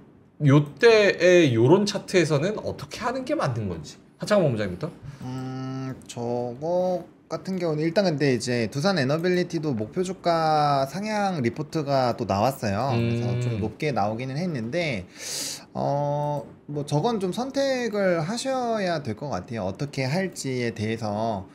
요때의 요런 차트에서는 어떻게 하는 게 맞는 건지 하창원 본부장님부터. 저거 같은 경우는 일단 근데 이제 두산 에너빌리티도 목표 주가 상향 리포트가 또 나왔어요. 그래서 좀 높게 나오기는 했는데 뭐 저건 좀 선택을 하셔야 될 것 같아요. 어떻게 할지에 대해서.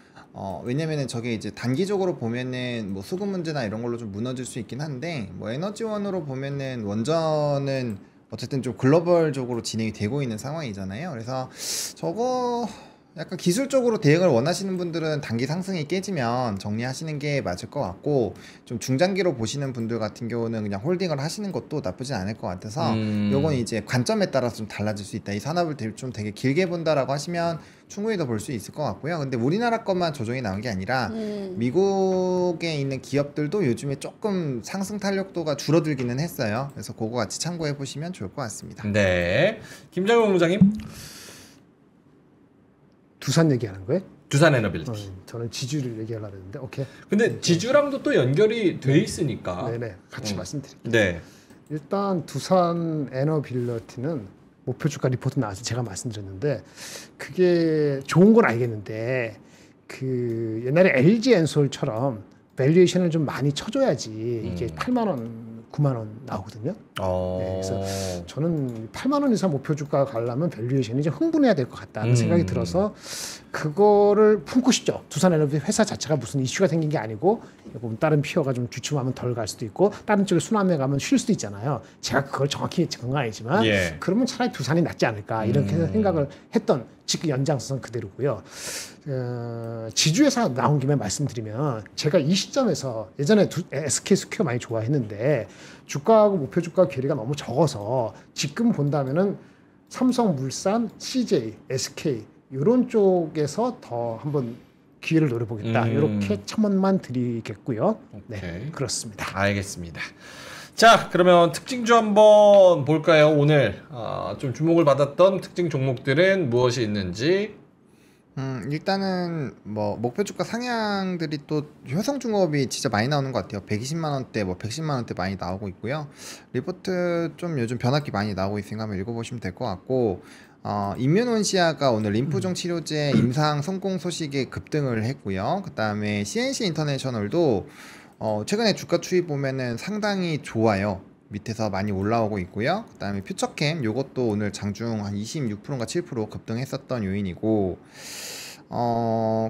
왜냐면은 저게 이제 단기적으로 보면은 뭐 수급 문제나 이런 걸로 좀 무너질 수 있긴 한데 뭐 에너지원으로 보면은 원전은 어쨌든 좀 글로벌적으로 진행이 되고 있는 상황이잖아요. 그래서 저거 약간 기술적으로 대응을 원하시는 분들은 단기 상승이 깨지면 정리하시는 게 맞을 것 같고 좀 중장기로 보시는 분들 같은 경우는 그냥 홀딩을 하시는 것도 나쁘진 않을 것 같아서 요건 이제 관점에 따라서 좀 달라질 수 있다. 이 산업을 좀 되게 길게 본다라고 하시면 충분히 더 볼 수 있을 것 같고요. 근데 우리나라 것만 조정이 나온 게 아니라 미국에 있는 기업들도 요즘에 조금 상승 탄력도가 줄어들기는 했어요. 그래서 그거 같이 참고해 보시면 좋을 것 같습니다. 네, 김장용 본부장님. 두산 얘기하는 거예요? 두산 에너빌리티. 저는 지주를 얘기하려고 했는데 오케이. 근데 지주랑도 또 연결이 돼 있으니까. 네네 같이 말씀드릴게요. 네. 일단 두산 에너빌리티는 목표 주가 리포트 나와서 제가 말씀드렸는데 그게 좋은 건 알겠는데 그 옛날에 LG 엔솔처럼 밸류에이션을 좀 많이 쳐줘야지 이게 8만 원, 9만 원 나오거든요. 네, 그래서 저는 8만 원 이상 목표 주가 가려면 밸류에이션이 좀 흥분해야 될 것 같다는 생각이 들어서 그거를 품고 싶죠. 두산 에너비 회사 자체가 무슨 이슈가 생긴 게 아니고 다른 피어가 좀 주춤하면 덜 갈 수도 있고 다른 쪽에 순환매 가면 쉴 수도 있잖아요. 제가 그걸 정확히 짚은 건 아니지만 그러면 차라리 두산이 낫지 않을까 이렇게 생각을 했던 지금 연장선 그대로고요. 지주회사 나온 김에 말씀드리면 제가 이 시점에서 예전에 SK 스퀘어 많이 좋아했는데 주가하고 목표 주가 괴리가 너무 적어서 지금 본다면은 삼성물산, CJ, SK 이런 쪽에서 더 한번 기회를 노려보겠다. 이렇게 첨언만 드리겠고요. 네, 그렇습니다. 알겠습니다. 자, 그러면 특징주 한번 볼까요? 오늘 좀 주목을 받았던 특징 종목들은 무엇이 있는지. 일단은 뭐 목표 주가 상향들이 또 효성중업이 진짜 많이 나오는 것 같아요. 120만 원대, 뭐 110만 원대 많이 나오고 있고요. 리포트 좀 요즘 변화기 많이 나오고 있으니까 한번 읽어보시면 될 것 같고, 임윤온시아가 오늘 림프종 치료제 임상 성공 소식에 급등을 했고요. 그 다음에 CNC 인터내셔널도 최근에 주가 추이 보면은 상당히 좋아요. 밑에서 많이 올라오고 있고요. 그 다음에 퓨처캠 요것도 오늘 장중 한 26%인가 7% 급등했었던 요인이고,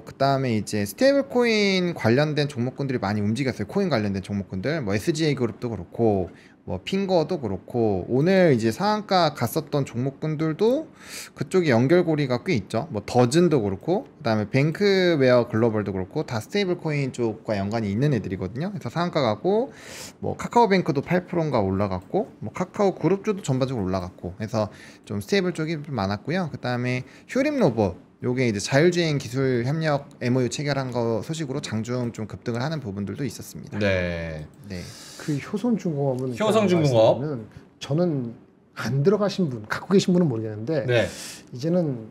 그 다음에 이제 스테이블 코인 관련된 종목군들이 많이 움직였어요. 코인 관련된 종목군들, 뭐 SGA 그룹도 그렇고, 뭐 핑거도 그렇고, 오늘 이제 상한가 갔었던 종목군들도 그쪽에 연결고리가 꽤 있죠. 뭐 더즌도 그렇고, 그 다음에 뱅크웨어 글로벌도 그렇고, 다 스테이블 코인 쪽과 연관이 있는 애들이거든요. 그래서 상한가 가고, 뭐 카카오뱅크도 8%인가 올라갔고, 뭐 카카오 그룹주도 전반적으로 올라갔고, 그래서 좀 스테이블 쪽이 좀 많았고요. 그 다음에 휴림로봇, 요게 이제 자율주행 기술 협력 MOU 체결한 거 소식으로 장중 좀 급등을 하는 부분들도 있었습니다. 네. 네. 그 효성중공업은 효성중공업 저는 안 들어가신 분, 갖고 계신 분은 모르겠는데 네. 이제는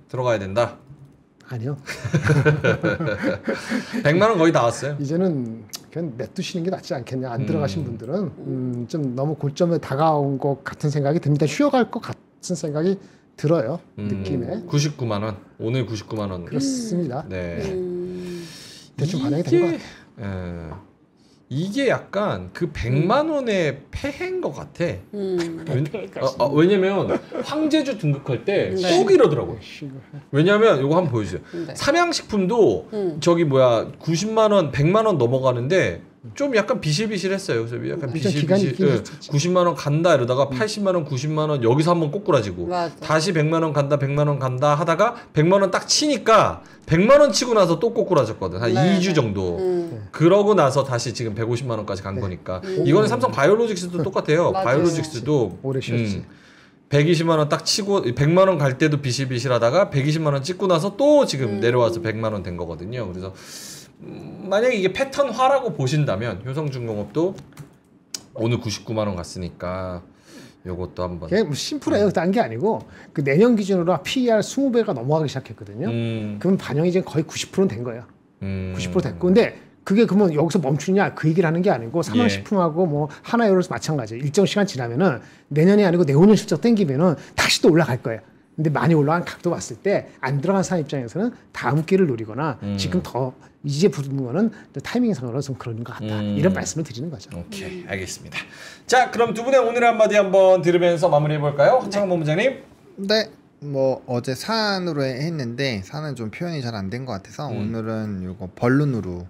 들어가야 된다. 아니요. 100만 원 거의 다 왔어요. 이제는 그냥 냅두시는 게 낫지 않겠냐. 안 들어가신 분들은 좀 너무 고점에 다가온 것 같은 생각이 듭니다. 쉬어갈 것 같은 생각이 들어요. 느낌에. 99만 원. 오늘 99만 원. 그렇습니다. 네. 대충 반영이 된 것 같아요. 이게 약간 그 100만 원의 폐해인 것 같아. 왜냐면 황제주 등극할 때 꼭 이러더라고요. 왜냐면 이거 한번 보여주세요. 네. 삼양식품도 저기 뭐야 90만 원, 100만 원 넘어가는데 좀 약간 비실비실했어요. 그래서 약간 일정 기간이 비실비실. 있긴 예, 했었지. 90만 원 간다 이러다가 80만 원, 90만 원 여기서 한번 꼬꾸라지고 맞아. 다시 100만 원 간다, 100만 원 간다 하다가 100만 원 딱 치니까 100만 원 치고 나서 또 꼬꾸라졌거든. 한 네, 2주 네. 정도. 그러고 나서 다시 지금 150만 원까지 간 거니까. 이거는 삼성 바이오로직스도 똑같아요. 맞아요. 바이오로직스도 오래 쉬었지. 120만 원 딱 치고 100만 원 갈 때도 비실비실하다가 120만 원 찍고 나서 또 지금 내려와서 100만 원 된 거거든요. 그래서 만약에 이게 패턴화라고 보신다면 효성중공업도 오늘 99만 원 갔으니까 요것도 한번 그게 뭐 심플해요. 딴 게 아니고 그 내년 기준으로 PER 20배가 넘어가기 시작했거든요. 그럼 반영이 이제 거의 90%는 된 거예요. 90% 됐고 근데 그게 그러면 여기서 멈추냐 그 얘기를 하는 게 아니고 삼성식품하고 뭐 하나여로서 마찬가지예요. 일정 시간 지나면은 내년이 아니고 내후년 실적 땡기면은 다시 또 올라갈 거예요. 근데 많이 올라간 각도 봤을 때 안 들어간 사람 입장에서는 다음 기회를 노리거나 지금 더 이제 붙는 거는 타이밍상으로 좀 그런 것 같다. 이런 말씀을 드리는 거죠. 오케이, 알겠습니다. 자, 그럼 두 분의 오늘의 한마디 한번 들으면서 마무리해 볼까요? 한창원 본부장님. 네. 뭐 어제 산으로 했는데 산은 좀 표현이 잘 안 된 것 같아서 오늘은 요거 벌룬으로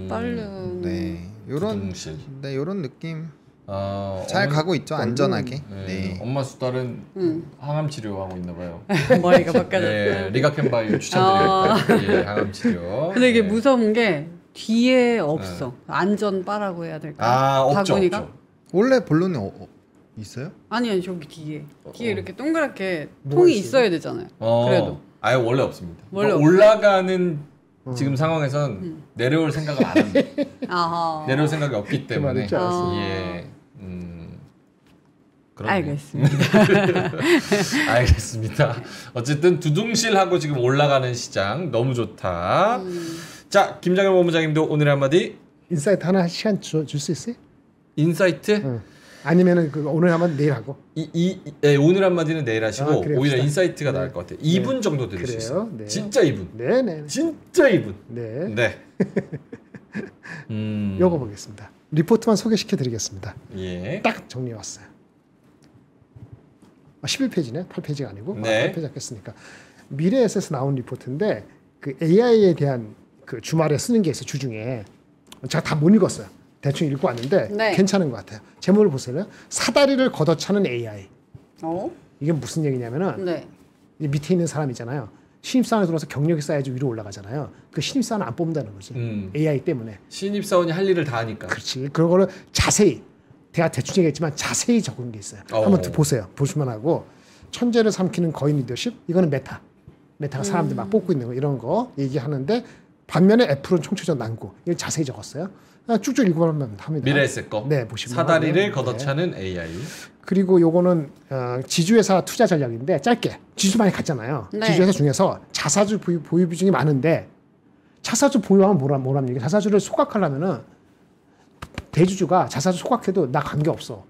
빨른. 네. 요런 두둥실. 네, 요런 느낌 아, 잘 가고 있죠. 안전하게. 네. 네. 엄마 수달은 항암 치료하고 있나 봐요. 머리가 바뀌어졌어. 네, 리가켄바이오 추천드립니다. 예, 항암 치료. 근데 이게 네. 무서운 게 뒤에 없어. 안전 바라고 해야 될까? 아, 없죠, 바구니가? 없죠. 원래 본론이 있어요? 아니 저기 뒤에 이렇게 동그랗게 뭐가 통이 있어요? 있어야 되잖아요. 그래도 아예 원래 없습니다. 원래 그러니까 올라가는 지금 상황에선 내려올 생각을 안 합니다. 아하. 내려올 생각이 없기 때문에. 말일 줄 알았어. 예. 그렇네요. 알겠습니다. 알겠습니다. 어쨌든 두둥실하고 지금 올라가는 시장 너무 좋다. 자, 김장현 본부장님도 오늘의 한마디. 인사이트 하나 시간 줄 수 있어요? 인사이트. 응. 아니면은 그 오늘 하면 내일 하고. 예, 오늘 한마디는 내일 하시고 아, 그래요? 오히려 합시다. 인사이트가 나을 것 같아요. 2분 정도 들을 수 그래요? 있어요. 네. 진짜 2분. 네네. 진짜 2분. 네. 네. 요거 보겠습니다. 리포트만 소개시켜 드리겠습니다. 예. 딱 정리해 왔어요. 11페이지네. 8페이지가 아니고 네. 8페이지 했으니까. 미래에셋에서 나온 리포트인데 그 AI에 대한 그 주말에 쓰는 게 있어요. 주중에. 제가 다 못 읽었어요. 대충 읽고 왔는데 네. 괜찮은 것 같아요. 제목을 보세요. 사다리를 걷어차는 AI. 어? 이게 무슨 얘기냐면은 네. 이 밑에 있는 사람 있잖아요. 신입사원에 들어와서 경력이 쌓여서 위로 올라가잖아요. 그 신입사원 안 뽑는다는 거지. AI 때문에. 신입사원이 할 일을 다 하니까. 그렇지. 그런 거를 자세히 제가 대충 얘기했지만 자세히 적은 게 있어요. 한번 보세요. 보시면 하고 천재를 삼키는 거인 리더십 이거는 메타가 사람들 막 뽑고 있는 거 이런 거 얘기하는데 반면에 애플은 총체적 난고 이걸 자세히 적었어요. 쭉쭉 읽어보면 합니다. 미래에셋 거. 네, 보시면 사다리를 하고요. 걷어차는 AI. 그리고 요거는 지주회사 투자 전략인데 짧게 지주 많이 갔잖아요. 네. 지주회사 중에서 자사주 보유 비중이 많은데 자사주 보유하면 뭐라는 얘기? 자사주를 소각하려면은 대주주가 자사주 소각해도 나 관계 없어.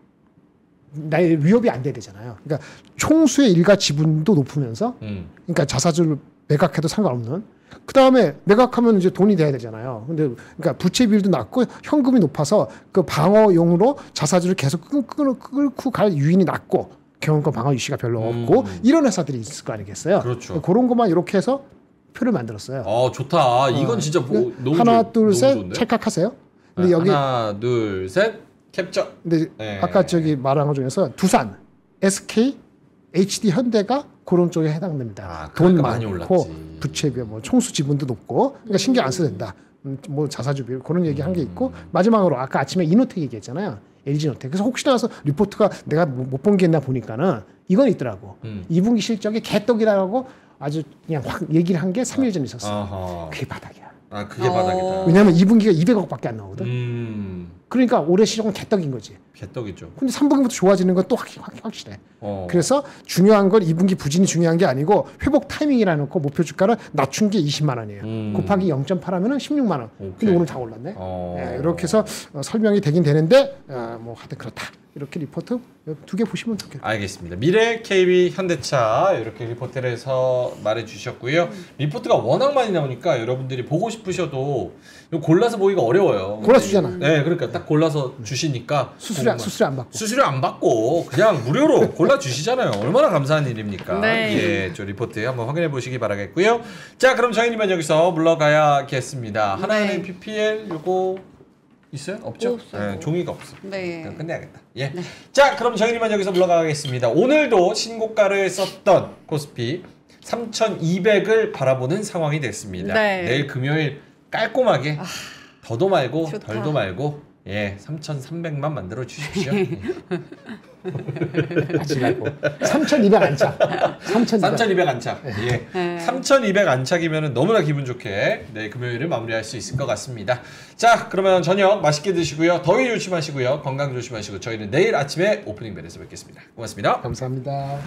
나의 위협이 안 돼야 되잖아요. 그러니까 총수의 일가 지분도 높으면서 그러니까 자사주를 매각해도 상관없는. 그 다음에 매각하면 이제 돈이 돼야 되잖아요. 근데 그러니까 부채 비율도 낮고 현금이 높아서 그 방어용으로 자사주를 계속 끌고 갈 유인이 낮고 경영권 방어 유시가 별로 없고 이런 회사들이 있을 거 아니겠어요. 그렇죠. 그런 것만 이렇게 해서 표를 만들었어요. 좋다. 이건 진짜 너무 하나 너무 둘 셋 좋은데? 찰칵하세요. 근데 여기 하나 둘 셋 캡처. 근데 네. 아까 저기 말한 것 중에서 두산, SK, HD 현대가 그런 쪽에 해당됩니다. 돈 그러니까 많이 많고 올랐지. 부채 비율, 뭐 총수 지분도 높고 그러니까 신경 안 써도 된다. 뭐 자사주 비율 그런 얘기 한 게 있고 마지막으로 아까 아침에 이노텍 얘기했잖아요. LG노텍. 그래서 혹시나 해서 리포트가 내가 못 본 게 있나 보니까는 이건 있더라고. 2분기 실적이 개떡이라고 아주 그냥 확 얘기를 한 게 3일 전에 있었어. 아하. 그게 바닥이야. 그게 바닥이다. 왜냐하면 2분기가 200억밖에 안 나오거든. 그러니까 올해 실적은 개떡인 거지. 개떡이죠. 근데 3분기부터 좋아지는 건 또 확실해. 그래서 중요한 건 2분기 부진이 중요한 게 아니고 회복 타이밍이라 놓고 목표 주가를 낮춘 게 20만 원이에요. 곱하기 0.8 하면은 16만 원. 근데 오늘 다 올랐네. 예, 이렇게 해서 설명이 되긴 되는데 뭐 하여튼 그렇다. 이렇게 리포트 2개 보시면 좋겠다. 알겠습니다. 미래 KB 현대차 이렇게 리포트를 해서 말해 주셨고요. 리포트가 워낙 많이 나오니까 여러분들이 보고 싶으셔도 이거 골라서 보기가 어려워요. 골라주잖아. 네, 그러니까 딱 골라서 주시니까 수수료 안 받고. 수수료 안 받고 그냥 무료로 골라 주시잖아요. 얼마나 감사한 일입니까? 네. 예, 저 리포트 한번 확인해 보시기 바라겠고요. 자, 그럼 저희는 여기서 물러가야겠습니다. 하나은행 네. PPL 요거 있어요? 없죠? 없어요. 네, 종이가 없어. 네. 그냥 끝내야겠다. 예. 자, 그럼 저희는 여기서 물러가겠습니다. 오늘도 신고가를 썼던 코스피 3,200을 바라보는 상황이 됐습니다. 네. 내일 금요일 깔끔하게 더도 말고 좋다. 덜도 말고 3,300만 만들어 주십시오. 하지 말고 3,200 안착. 3,200 안착. 예. 네. 3,200 안착이면 너무나 기분 좋게 내일 금요일을 마무리할 수 있을 것 같습니다. 자, 그러면 저녁 맛있게 드시고요. 더위 조심하시고요. 건강 조심하시고 저희는 내일 아침에 오프닝 벨에서 뵙겠습니다. 고맙습니다. 감사합니다.